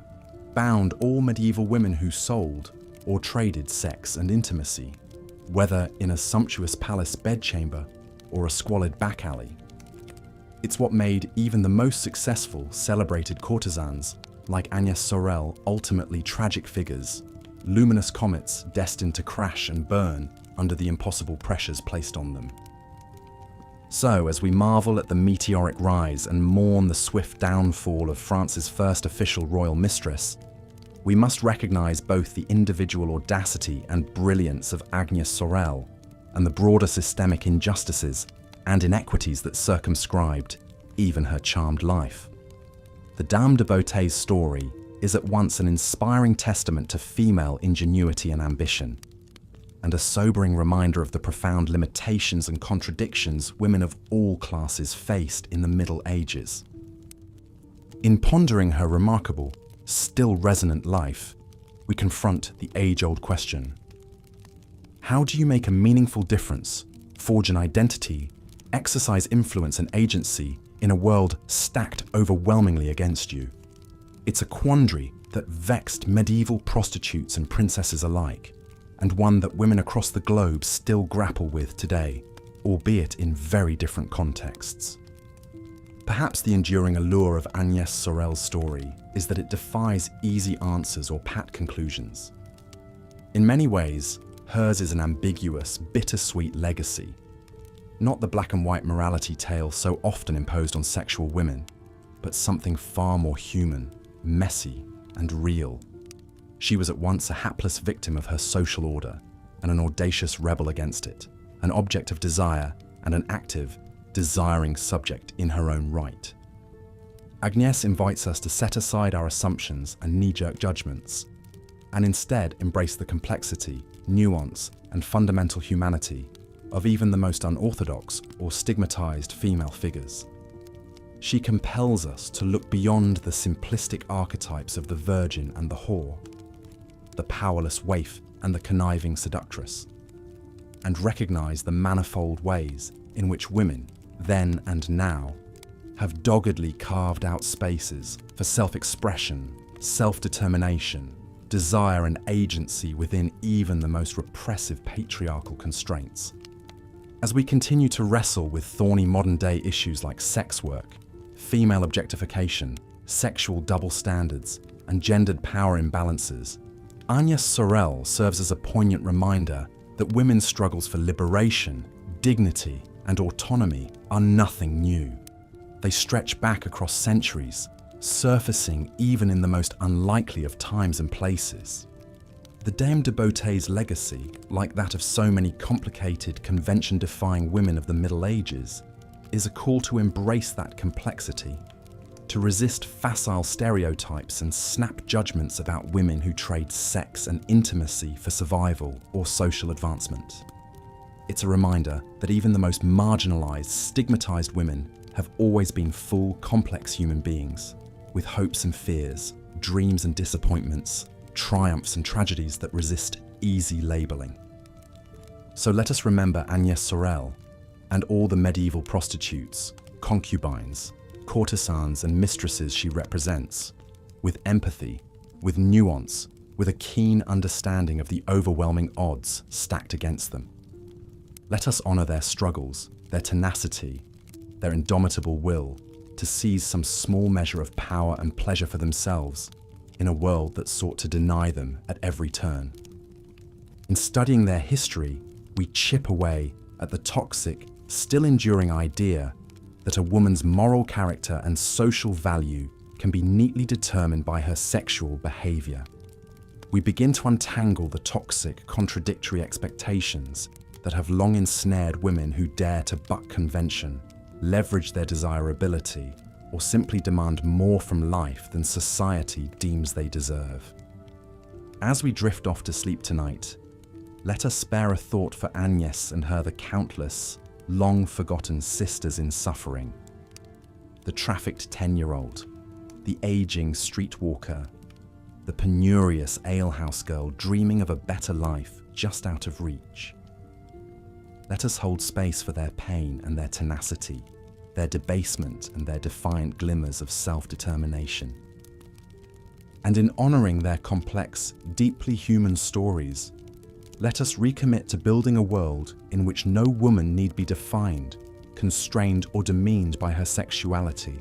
bound all medieval women who sold or traded sex and intimacy, whether in a sumptuous palace bedchamber or a squalid back alley. It's what made even the most successful, celebrated courtesans like Agnès Sorel ultimately tragic figures, luminous comets destined to crash and burn under the impossible pressures placed on them. So, as we marvel at the meteoric rise and mourn the swift downfall of France's first official royal mistress, we must recognise both the individual audacity and brilliance of Agnès Sorel and the broader systemic injustices and inequities that circumscribed even her charmed life. The Dame de Beauté's story is at once an inspiring testament to female ingenuity and ambition, and a sobering reminder of the profound limitations and contradictions women of all classes faced in the Middle Ages. In pondering her remarkable, still resonant life, we confront the age-old question: how do you make a meaningful difference, forge an identity, exercise influence and agency in a world stacked overwhelmingly against you? It's a quandary that vexed medieval prostitutes and princesses alike, and one that women across the globe still grapple with today, albeit in very different contexts. Perhaps the enduring allure of Agnès Sorel's story is that it defies easy answers or pat conclusions. In many ways, hers is an ambiguous, bittersweet legacy, not the black and white morality tale so often imposed on sexual women, but something far more human, messy, and real. She was at once a hapless victim of her social order and an audacious rebel against it, an object of desire and an active, desiring subject in her own right. Agnès invites us to set aside our assumptions and knee-jerk judgments, and instead embrace the complexity, nuance, and fundamental humanity of even the most unorthodox or stigmatized female figures. She compels us to look beyond the simplistic archetypes of the virgin and the whore, the powerless waif and the conniving seductress, and recognize the manifold ways in which women, then and now, have doggedly carved out spaces for self-expression, self-determination, desire and agency within even the most repressive patriarchal constraints. As we continue to wrestle with thorny modern-day issues like sex work, female objectification, sexual double standards, and gendered power imbalances, Agnès Sorel serves as a poignant reminder that women's struggles for liberation, dignity, and autonomy are nothing new. They stretch back across centuries, surfacing even in the most unlikely of times and places. The Dame de Beauté's legacy, like that of so many complicated, convention-defying women of the Middle Ages, is a call to embrace that complexity, to resist facile stereotypes and snap judgments about women who trade sex and intimacy for survival or social advancement. It's a reminder that even the most marginalized, stigmatized women have always been full, complex human beings, with hopes and fears, dreams and disappointments, triumphs and tragedies that resist easy labeling. So let us remember Agnès Sorel and all the medieval prostitutes, concubines, courtesans and mistresses she represents, with empathy, with nuance, with a keen understanding of the overwhelming odds stacked against them. Let us honor their struggles, their tenacity, their indomitable will to seize some small measure of power and pleasure for themselves in a world that sought to deny them at every turn. In studying their history, we chip away at the toxic, still enduring idea that a woman's moral character and social value can be neatly determined by her sexual behavior. We begin to untangle the toxic, contradictory expectations that have long ensnared women who dare to buck convention, leverage their desirability, or simply demand more from life than society deems they deserve. As we drift off to sleep tonight, let us spare a thought for Agnès and her the countless, long-forgotten sisters in suffering. The trafficked 10-year-old, the aging streetwalker, the penurious alehouse girl dreaming of a better life just out of reach. Let us hold space for their pain and their tenacity, their debasement and their defiant glimmers of self-determination. And in honoring their complex, deeply human stories, let us recommit to building a world in which no woman need be defined, constrained or demeaned by her sexuality.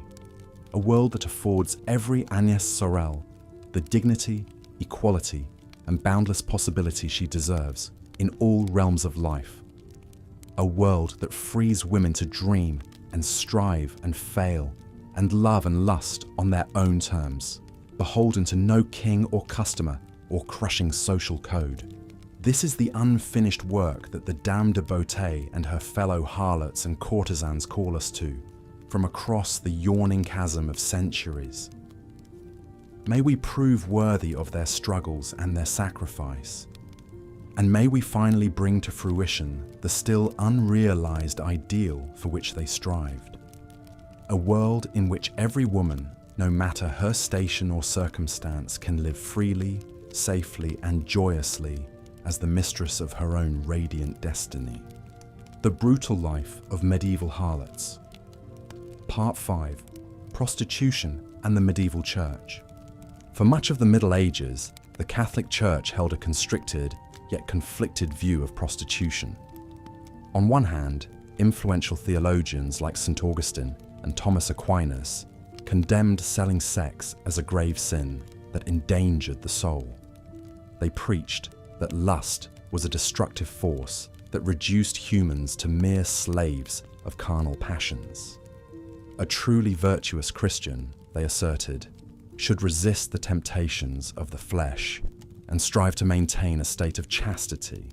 A world that affords every Agnès Sorel the dignity, equality and boundless possibility she deserves in all realms of life. A world that frees women to dream and strive and fail and love and lust on their own terms, beholden to no king or customer or crushing social code. This is the unfinished work that the Dame de Beauté and her fellow harlots and courtesans call us to, from across the yawning chasm of centuries. May we prove worthy of their struggles and their sacrifice, and may we finally bring to fruition the still unrealized ideal for which they strived. A world in which every woman, no matter her station or circumstance, can live freely, safely, and joyously as the mistress of her own radiant destiny. The brutal life of medieval harlots. Part 5. Prostitution and the medieval church. For much of the Middle Ages, the Catholic Church held a constricted, yet conflicted view of prostitution. On one hand, influential theologians like St. Augustine and Thomas Aquinas condemned selling sex as a grave sin that endangered the soul. They preached that lust was a destructive force that reduced humans to mere slaves of carnal passions. A truly virtuous Christian, they asserted, should resist the temptations of the flesh and strive to maintain a state of chastity.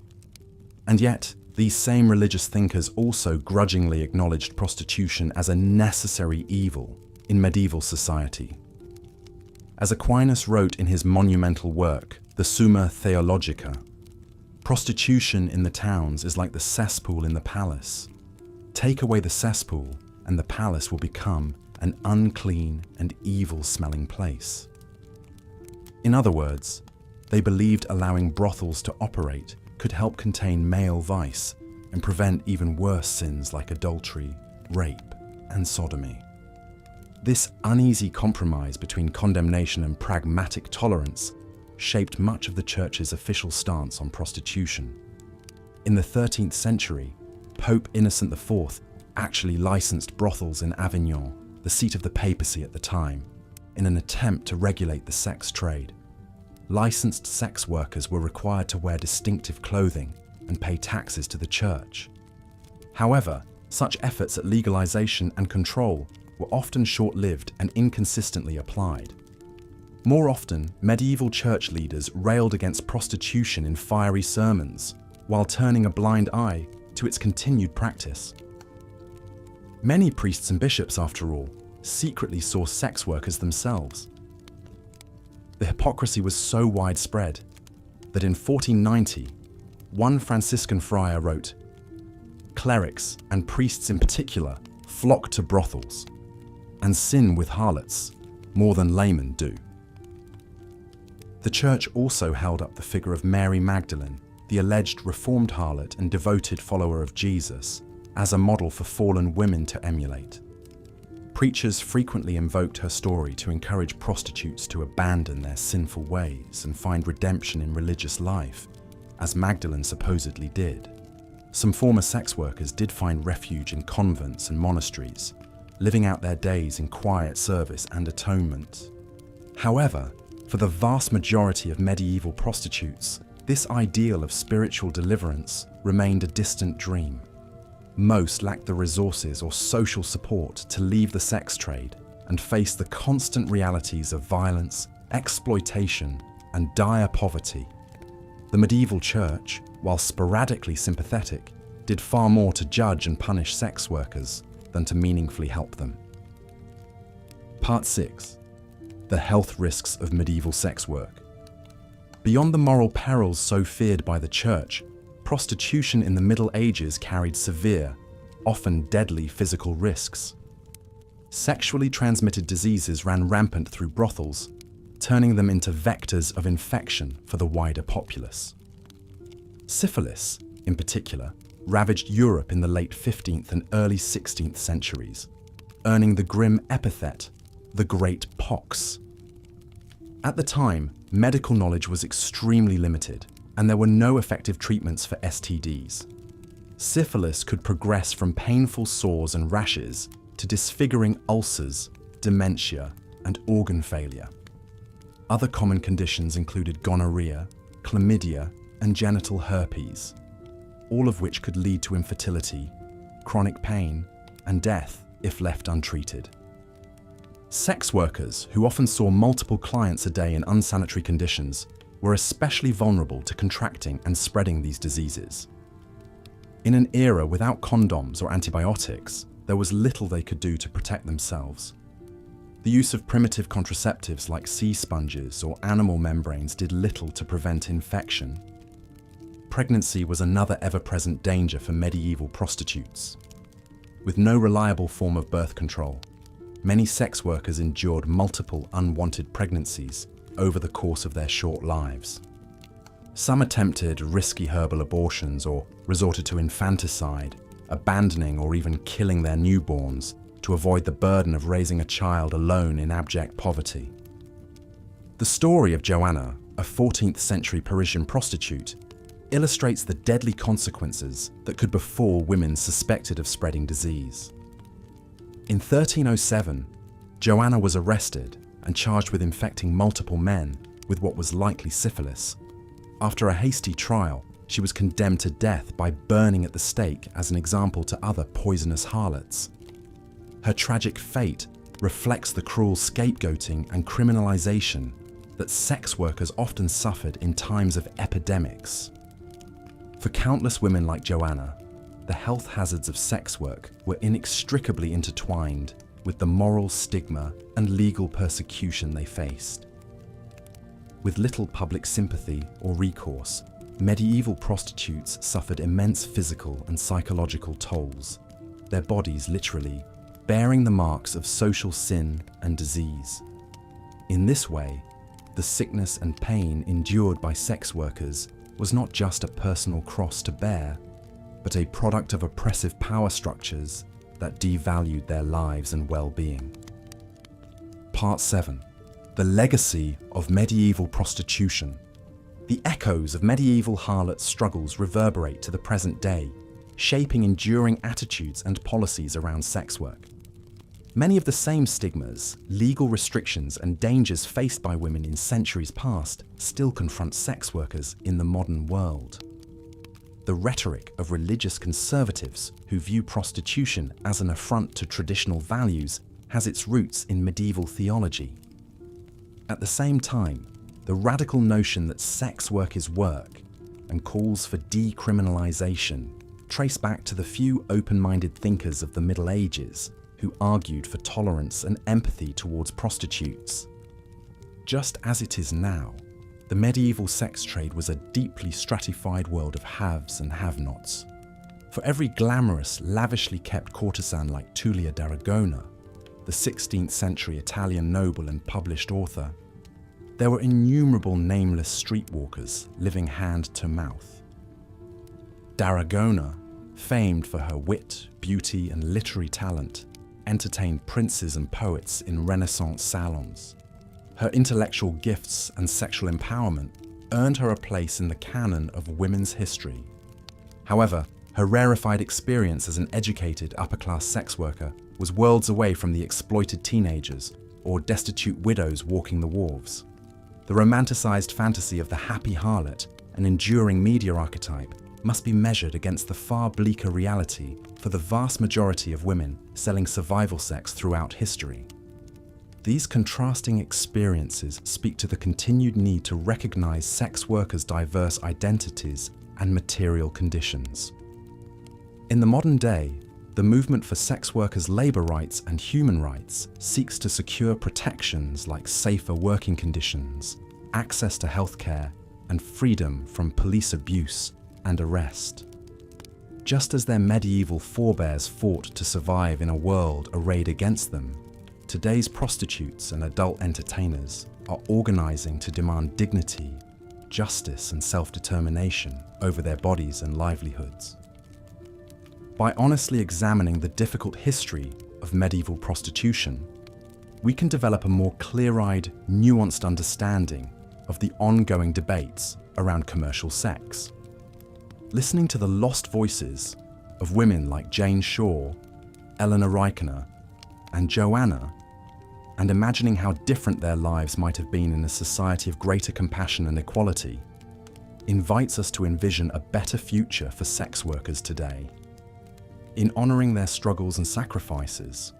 And yet, these same religious thinkers also grudgingly acknowledged prostitution as a necessary evil in medieval society. As Aquinas wrote in his monumental work, the Summa Theologica, prostitution in the towns is like the cesspool in the palace. Take away the cesspool, and the palace will become an unclean and evil-smelling place. In other words, they believed allowing brothels to operate could help contain male vice and prevent even worse sins like adultery, rape, and sodomy. This uneasy compromise between condemnation and pragmatic tolerance shaped much of the Church's official stance on prostitution. In the 13th century, Pope Innocent IV actually licensed brothels in Avignon, the seat of the papacy at the time, in an attempt to regulate the sex trade. Licensed sex workers were required to wear distinctive clothing and pay taxes to the Church. However, such efforts at legalization and control were often short-lived and inconsistently applied. More often, medieval church leaders railed against prostitution in fiery sermons, while turning a blind eye to its continued practice. Many priests and bishops, after all, secretly saw sex workers themselves. The hypocrisy was so widespread that in 1490, one Franciscan friar wrote, "Clerics, and priests in particular, flock to brothels, and sin with harlots more than laymen do." The Church also held up the figure of Mary Magdalene, the alleged reformed harlot and devoted follower of Jesus, as a model for fallen women to emulate. Preachers frequently invoked her story to encourage prostitutes to abandon their sinful ways and find redemption in religious life, as Magdalene supposedly did. Some former sex workers did find refuge in convents and monasteries, living out their days in quiet service and atonement. However, for the vast majority of medieval prostitutes, this ideal of spiritual deliverance remained a distant dream. Most lacked the resources or social support to leave the sex trade and face the constant realities of violence, exploitation, and dire poverty. The medieval church, while sporadically sympathetic, did far more to judge and punish sex workers than to meaningfully help them. Part 6. The health risks of medieval sex work. Beyond the moral perils so feared by the church, prostitution in the Middle Ages carried severe, often deadly physical risks. Sexually transmitted diseases ran rampant through brothels, turning them into vectors of infection for the wider populace. Syphilis, in particular, ravaged Europe in the late 15th and early 16th centuries, earning the grim epithet, the Great Pox. At the time, medical knowledge was extremely limited, and there were no effective treatments for STDs. Syphilis could progress from painful sores and rashes to disfiguring ulcers, dementia, and organ failure. Other common conditions included gonorrhea, chlamydia, and genital herpes, all of which could lead to infertility, chronic pain, and death if left untreated. Sex workers, who often saw multiple clients a day in unsanitary conditions, were especially vulnerable to contracting and spreading these diseases. In an era without condoms or antibiotics, there was little they could do to protect themselves. The use of primitive contraceptives like sea sponges or animal membranes did little to prevent infection. Pregnancy was another ever-present danger for medieval prostitutes. With no reliable form of birth control, many sex workers endured multiple unwanted pregnancies over the course of their short lives. Some attempted risky herbal abortions or resorted to infanticide, abandoning or even killing their newborns to avoid the burden of raising a child alone in abject poverty. The story of Joanna, a 14th century Parisian prostitute, illustrates the deadly consequences that could befall women suspected of spreading disease. In 1307, Joanna was arrested and charged with infecting multiple men with what was likely syphilis. After a hasty trial, she was condemned to death by burning at the stake as an example to other poisonous harlots. Her tragic fate reflects the cruel scapegoating and criminalization that sex workers often suffered in times of epidemics. For countless women like Joanna, the health hazards of sex work were inextricably intertwined with the moral stigma and legal persecution they faced. With little public sympathy or recourse, medieval prostitutes suffered immense physical and psychological tolls, their bodies literally bearing the marks of social sin and disease. In this way, the sickness and pain endured by sex workers was not just a personal cross to bear, but a product of oppressive power structures that devalued their lives and well-being. Part 7. The legacy of medieval prostitution. The echoes of medieval harlot struggles reverberate to the present day, shaping enduring attitudes and policies around sex work. Many of the same stigmas, legal restrictions, and dangers faced by women in centuries past still confront sex workers in the modern world. The rhetoric of religious conservatives who view prostitution as an affront to traditional values has its roots in medieval theology. At the same time, the radical notion that sex work is work and calls for decriminalization trace back to the few open-minded thinkers of the Middle Ages who argued for tolerance and empathy towards prostitutes. Just as it is now, the medieval sex trade was a deeply stratified world of haves and have-nots. For every glamorous, lavishly kept courtesan like Tullia d'Aragona, the 16th century Italian noble and published author, there were innumerable nameless streetwalkers living hand to mouth. D'Aragona, famed for her wit, beauty, and literary talent, entertained princes and poets in Renaissance salons. Her intellectual gifts and sexual empowerment earned her a place in the canon of women's history. However, her rarefied experience as an educated upper-class sex worker was worlds away from the exploited teenagers or destitute widows walking the wharves. The romanticized fantasy of the happy harlot, an enduring media archetype, must be measured against the far bleaker reality for the vast majority of women selling survival sex throughout history. These contrasting experiences speak to the continued need to recognize sex workers' diverse identities and material conditions. In the modern day, the movement for sex workers' labor rights and human rights seeks to secure protections like safer working conditions, access to healthcare, and freedom from police abuse and arrest. Just as their medieval forebears fought to survive in a world arrayed against them, today's prostitutes and adult entertainers are organizing to demand dignity, justice, and self-determination over their bodies and livelihoods. By honestly examining the difficult history of medieval prostitution, we can develop a more clear-eyed, nuanced understanding of the ongoing debates around commercial sex. Listening to the lost voices of women like Jane Shaw, Eleanor Reichner, and Joanna, and imagining how different their lives might have been in a society of greater compassion and equality, invites us to envision a better future for sex workers today. In honoring their struggles and sacrifices,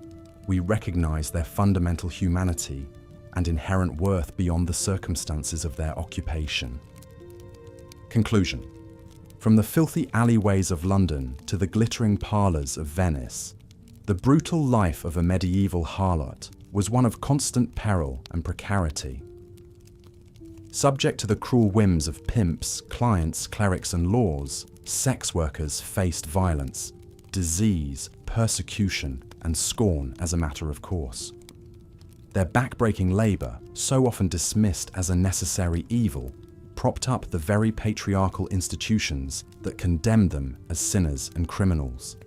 we recognize their fundamental humanity and inherent worth beyond the circumstances of their occupation. Conclusion. From the filthy alleyways of London to the glittering parlours of Venice, the brutal life of a medieval harlot was one of constant peril and precarity. Subject to the cruel whims of pimps, clients, clerics and laws, sex workers faced violence, disease, persecution and scorn as a matter of course. Their backbreaking labour, so often dismissed as a necessary evil, propped up the very patriarchal institutions that condemned them as sinners and criminals.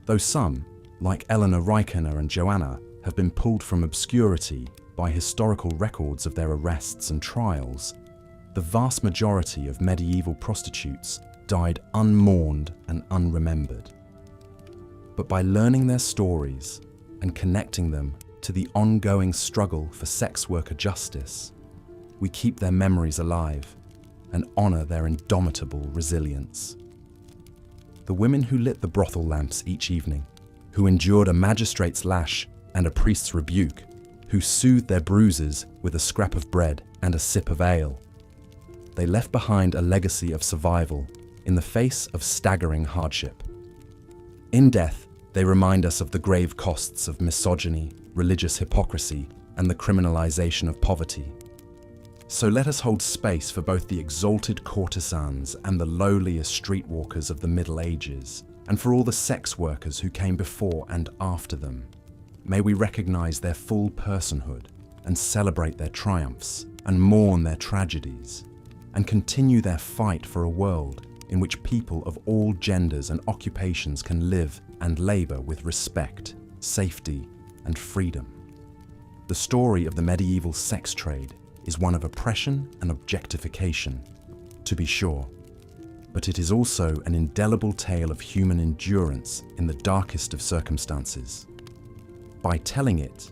Though some, like Eleanor Rykener and Joanna, have been pulled from obscurity by historical records of their arrests and trials, the vast majority of medieval prostitutes died unmourned and unremembered. But by learning their stories and connecting them to the ongoing struggle for sex worker justice, we keep their memories alive and honour their indomitable resilience. The women who lit the brothel lamps each evening, who endured a magistrate's lash and a priest's rebuke, who soothed their bruises with a scrap of bread and a sip of ale. They left behind a legacy of survival in the face of staggering hardship. In death, they remind us of the grave costs of misogyny, religious hypocrisy, and the criminalization of poverty. So let us hold space for both the exalted courtesans and the lowliest streetwalkers of the Middle Ages, and for all the sex workers who came before and after them. May we recognize their full personhood and celebrate their triumphs and mourn their tragedies, and continue their fight for a world in which people of all genders and occupations can live and labor with respect, safety, and freedom. The story of the medieval sex trade is one of oppression and objectification, to be sure, but it is also an indelible tale of human endurance in the darkest of circumstances. By telling it,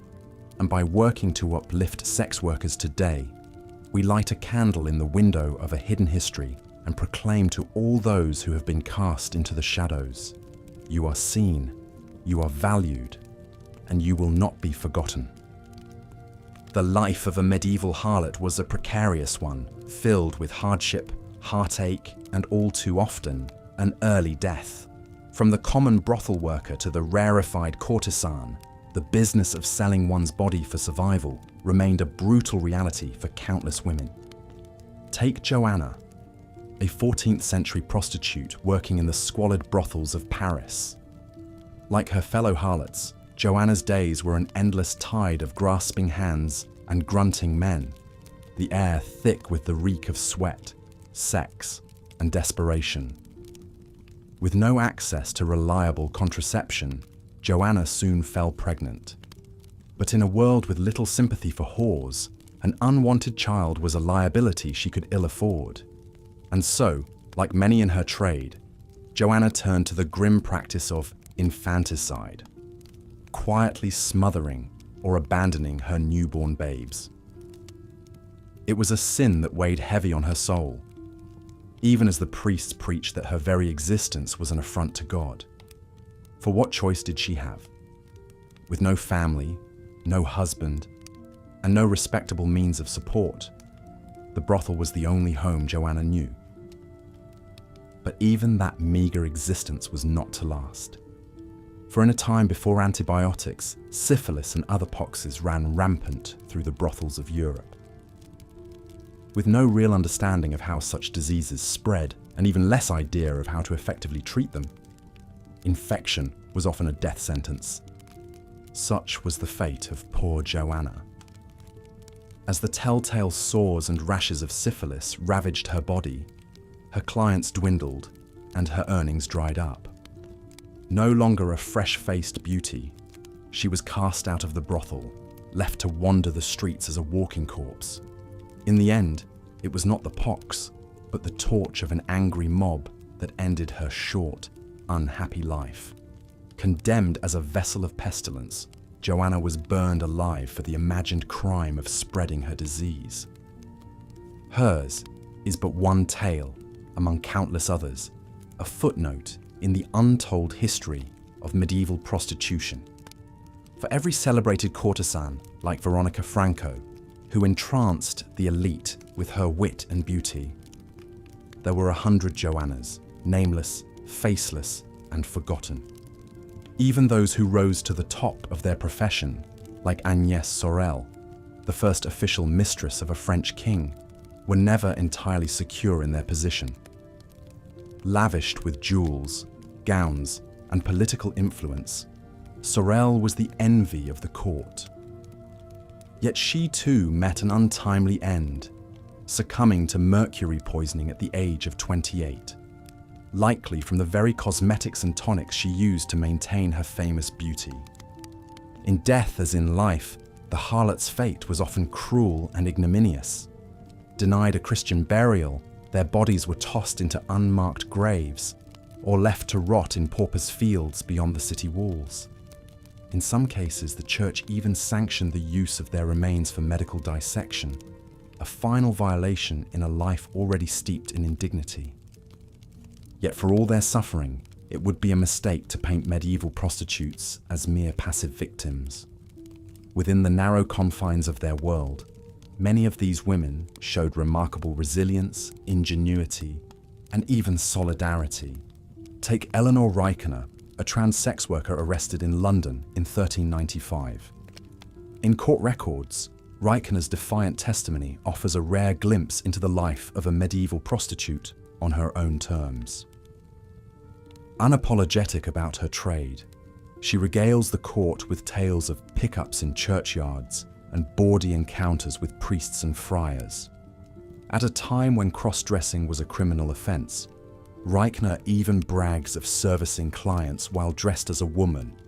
and by working to uplift sex workers today, we light a candle in the window of a hidden history and proclaim to all those who have been cast into the shadows, you are seen, you are valued, and you will not be forgotten. The life of a medieval harlot was a precarious one, filled with hardship, heartache, and all too often, an early death. From the common brothel worker to the rarefied courtesan, the business of selling one's body for survival remained a brutal reality for countless women. Take Joanna, a 14th century prostitute working in the squalid brothels of Paris. Like her fellow harlots, Joanna's days were an endless tide of grasping hands and grunting men, the air thick with the reek of sweat, sex, and desperation. With no access to reliable contraception, Joanna soon fell pregnant. But in a world with little sympathy for whores, an unwanted child was a liability she could ill afford. And so, like many in her trade, Joanna turned to the grim practice of infanticide, quietly smothering or abandoning her newborn babes. It was a sin that weighed heavy on her soul, even as the priests preached that her very existence was an affront to God. For what choice did she have? With no family, no husband, and no respectable means of support, the brothel was the only home Joanna knew. But even that meagre existence was not to last. For in a time before antibiotics, syphilis and other poxes ran rampant through the brothels of Europe. With no real understanding of how such diseases spread, and even less idea of how to effectively treat them, infection was often a death sentence. Such was the fate of poor Joanna. As the telltale sores and rashes of syphilis ravaged her body, her clients dwindled and her earnings dried up. No longer a fresh-faced beauty, she was cast out of the brothel, left to wander the streets as a walking corpse. In the end, it was not the pox, but the torch of an angry mob that ended her short, unhappy life. Condemned as a vessel of pestilence, Joanna was burned alive for the imagined crime of spreading her disease. Hers, is but one tale among countless others, a footnote in the untold history of medieval prostitution. For every celebrated courtesan like Veronica Franco, who entranced the elite with her wit and beauty, there were 100 Joannas, nameless, faceless, and forgotten. Even those who rose to the top of their profession, like Agnès Sorel, the first official mistress of a French king, were never entirely secure in their position. Lavished with jewels, gowns, and political influence, Sorel was the envy of the court. Yet she too met an untimely end, succumbing to mercury poisoning at the age of 28, likely from the very cosmetics and tonics she used to maintain her famous beauty. In death as in life, the harlot's fate was often cruel and ignominious. Denied a Christian burial, their bodies were tossed into unmarked graves or left to rot in paupers' fields beyond the city walls. In some cases, the church even sanctioned the use of their remains for medical dissection, a final violation in a life already steeped in indignity. Yet for all their suffering, it would be a mistake to paint medieval prostitutes as mere passive victims. Within the narrow confines of their world, many of these women showed remarkable resilience, ingenuity, and even solidarity. Take Eleanor Reichener, a trans sex worker arrested in London in 1395. In court records, Reichener's defiant testimony offers a rare glimpse into the life of a medieval prostitute on her own terms. Unapologetic about her trade, she regales the court with tales of pickups in churchyards and bawdy encounters with priests and friars. At a time when cross-dressing was a criminal offence, Reichner even brags of servicing clients while dressed as a woman,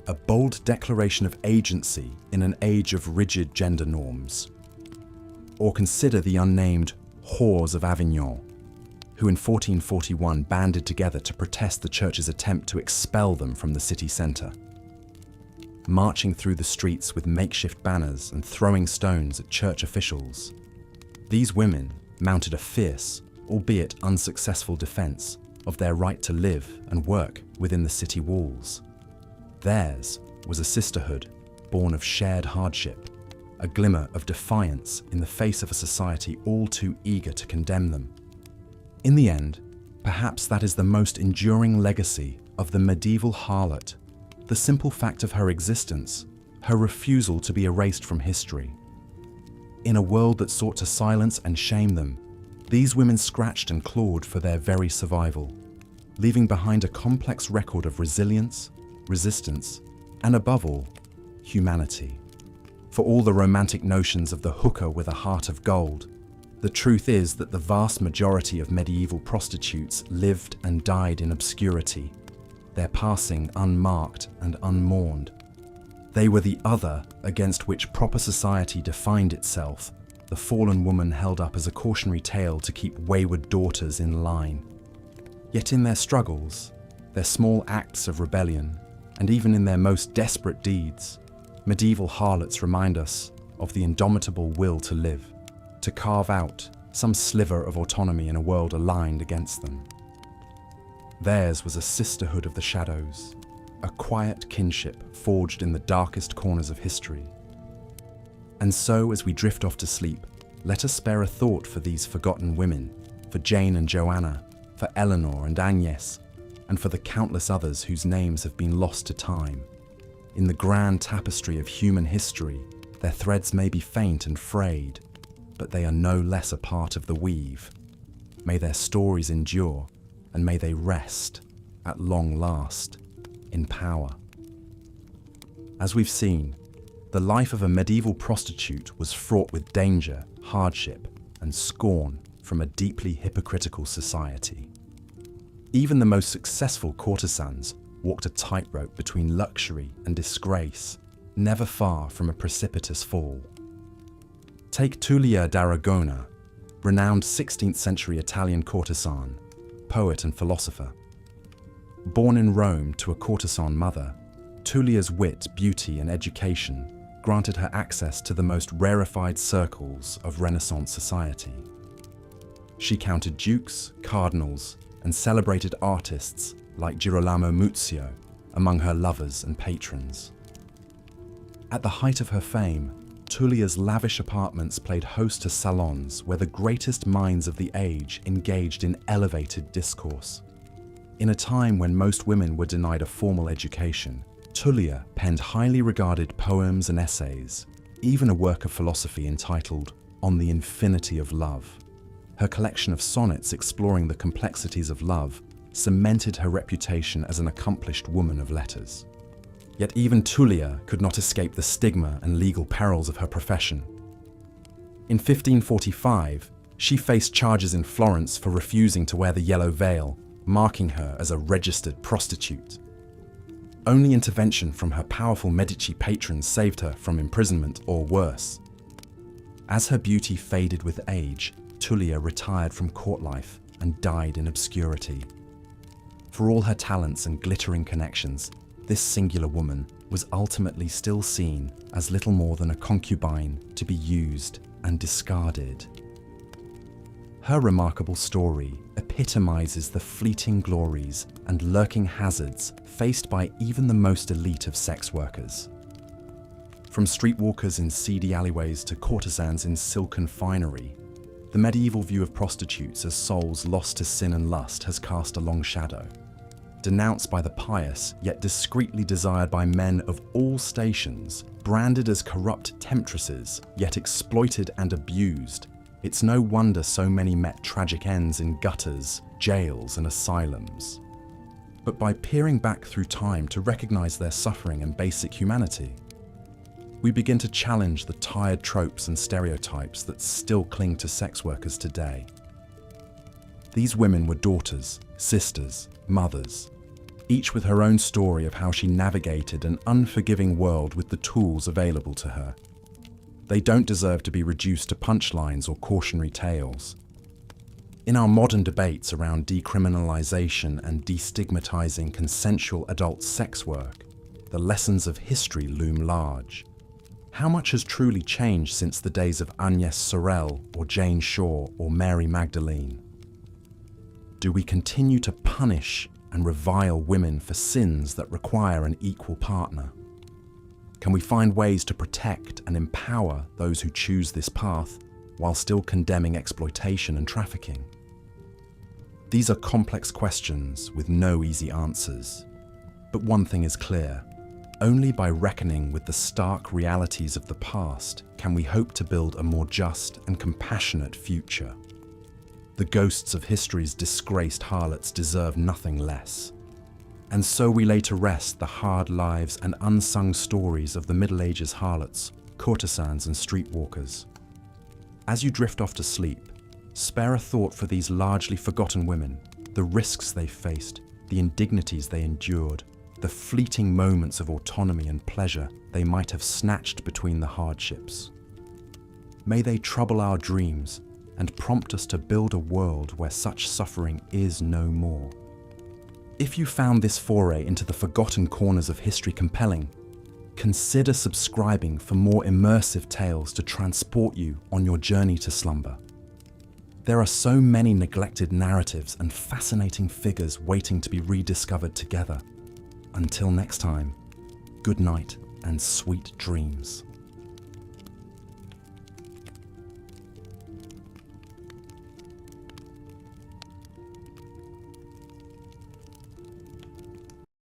a bold declaration of agency in an age of rigid gender norms. Or consider the unnamed whores of Avignon, who in 1441 banded together to protest the church's attempt to expel them from the city centre. Marching through the streets with makeshift banners and throwing stones at church officials, these women mounted a fierce, albeit unsuccessful defence of their right to live and work within the city walls. Theirs was a sisterhood born of shared hardship, a glimmer of defiance in the face of a society all too eager to condemn them. In the end, perhaps that is the most enduring legacy of the medieval harlot, the simple fact of her existence, her refusal to be erased from history. In a world that sought to silence and shame them, these women scratched and clawed for their very survival, leaving behind a complex record of resilience, resistance, and above all, humanity. For all the romantic notions of the hooker with a heart of gold, the truth is that the vast majority of medieval prostitutes lived and died in obscurity, their passing unmarked and unmourned. They were the other against which proper society defined itself, the fallen woman held up as a cautionary tale to keep wayward daughters in line. Yet in their struggles, their small acts of rebellion, and even in their most desperate deeds, medieval harlots remind us of the indomitable will to live, to carve out some sliver of autonomy in a world aligned against them. Theirs was a sisterhood of the shadows, a quiet kinship forged in the darkest corners of history. And so, as we drift off to sleep, let us spare a thought for these forgotten women, for Jane and Joanna, for Eleanor and Agnès, and for the countless others whose names have been lost to time. In the grand tapestry of human history, their threads may be faint and frayed, but they are no less a part of the weave. May their stories endure, and may they rest, at long last, in power. As we've seen, the life of a medieval prostitute was fraught with danger, hardship, and scorn from a deeply hypocritical society. Even the most successful courtesans walked a tightrope between luxury and disgrace, never far from a precipitous fall. Take Tullia d'Aragona, renowned 16th century Italian courtesan, poet and philosopher. Born in Rome to a courtesan mother, Tullia's wit, beauty and education granted her access to the most rarefied circles of Renaissance society. She counted dukes, cardinals, and celebrated artists like Girolamo Muzio among her lovers and patrons. At the height of her fame, Tullia's lavish apartments played host to salons where the greatest minds of the age engaged in elevated discourse. In a time when most women were denied a formal education, Tullia penned highly regarded poems and essays, even a work of philosophy entitled On the Infinity of Love. Her collection of sonnets exploring the complexities of love cemented her reputation as an accomplished woman of letters. Yet even Tullia could not escape the stigma and legal perils of her profession. In 1545, she faced charges in Florence for refusing to wear the yellow veil, marking her as a registered prostitute. Only intervention from her powerful Medici patrons saved her from imprisonment or worse. As her beauty faded with age, Tullia retired from court life and died in obscurity. For all her talents and glittering connections, this singular woman was ultimately still seen as little more than a concubine to be used and discarded. Her remarkable story epitomizes the fleeting glories and lurking hazards faced by even the most elite of sex workers. From streetwalkers in seedy alleyways to courtesans in silken finery, the medieval view of prostitutes as souls lost to sin and lust has cast a long shadow. Denounced by the pious, yet discreetly desired by men of all stations, branded as corrupt temptresses, yet exploited and abused, it's no wonder so many met tragic ends in gutters, jails, and asylums. But by peering back through time to recognize their suffering and basic humanity, we begin to challenge the tired tropes and stereotypes that still cling to sex workers today. These women were daughters, sisters, mothers, each with her own story of how she navigated an unforgiving world with the tools available to her. They don't deserve to be reduced to punchlines or cautionary tales. In our modern debates around decriminalization and destigmatizing consensual adult sex work, the lessons of history loom large. How much has truly changed since the days of Agnès Sorel or Jane Shaw or Mary Magdalene? Do we continue to punish and revile women for sins that require an equal partner? Can we find ways to protect and empower those who choose this path while still condemning exploitation and trafficking? These are complex questions with no easy answers. But one thing is clear: only by reckoning with the stark realities of the past can we hope to build a more just and compassionate future. The ghosts of history's disgraced harlots deserve nothing less. And so we lay to rest the hard lives and unsung stories of the Middle Ages harlots, courtesans, and streetwalkers. As you drift off to sleep, spare a thought for these largely forgotten women, the risks they faced, the indignities they endured, the fleeting moments of autonomy and pleasure they might have snatched between the hardships. May they trouble our dreams and prompt us to build a world where such suffering is no more. If you found this foray into the forgotten corners of history compelling, consider subscribing for more immersive tales to transport you on your journey to slumber. There are so many neglected narratives and fascinating figures waiting to be rediscovered together. Until next time, good night and sweet dreams.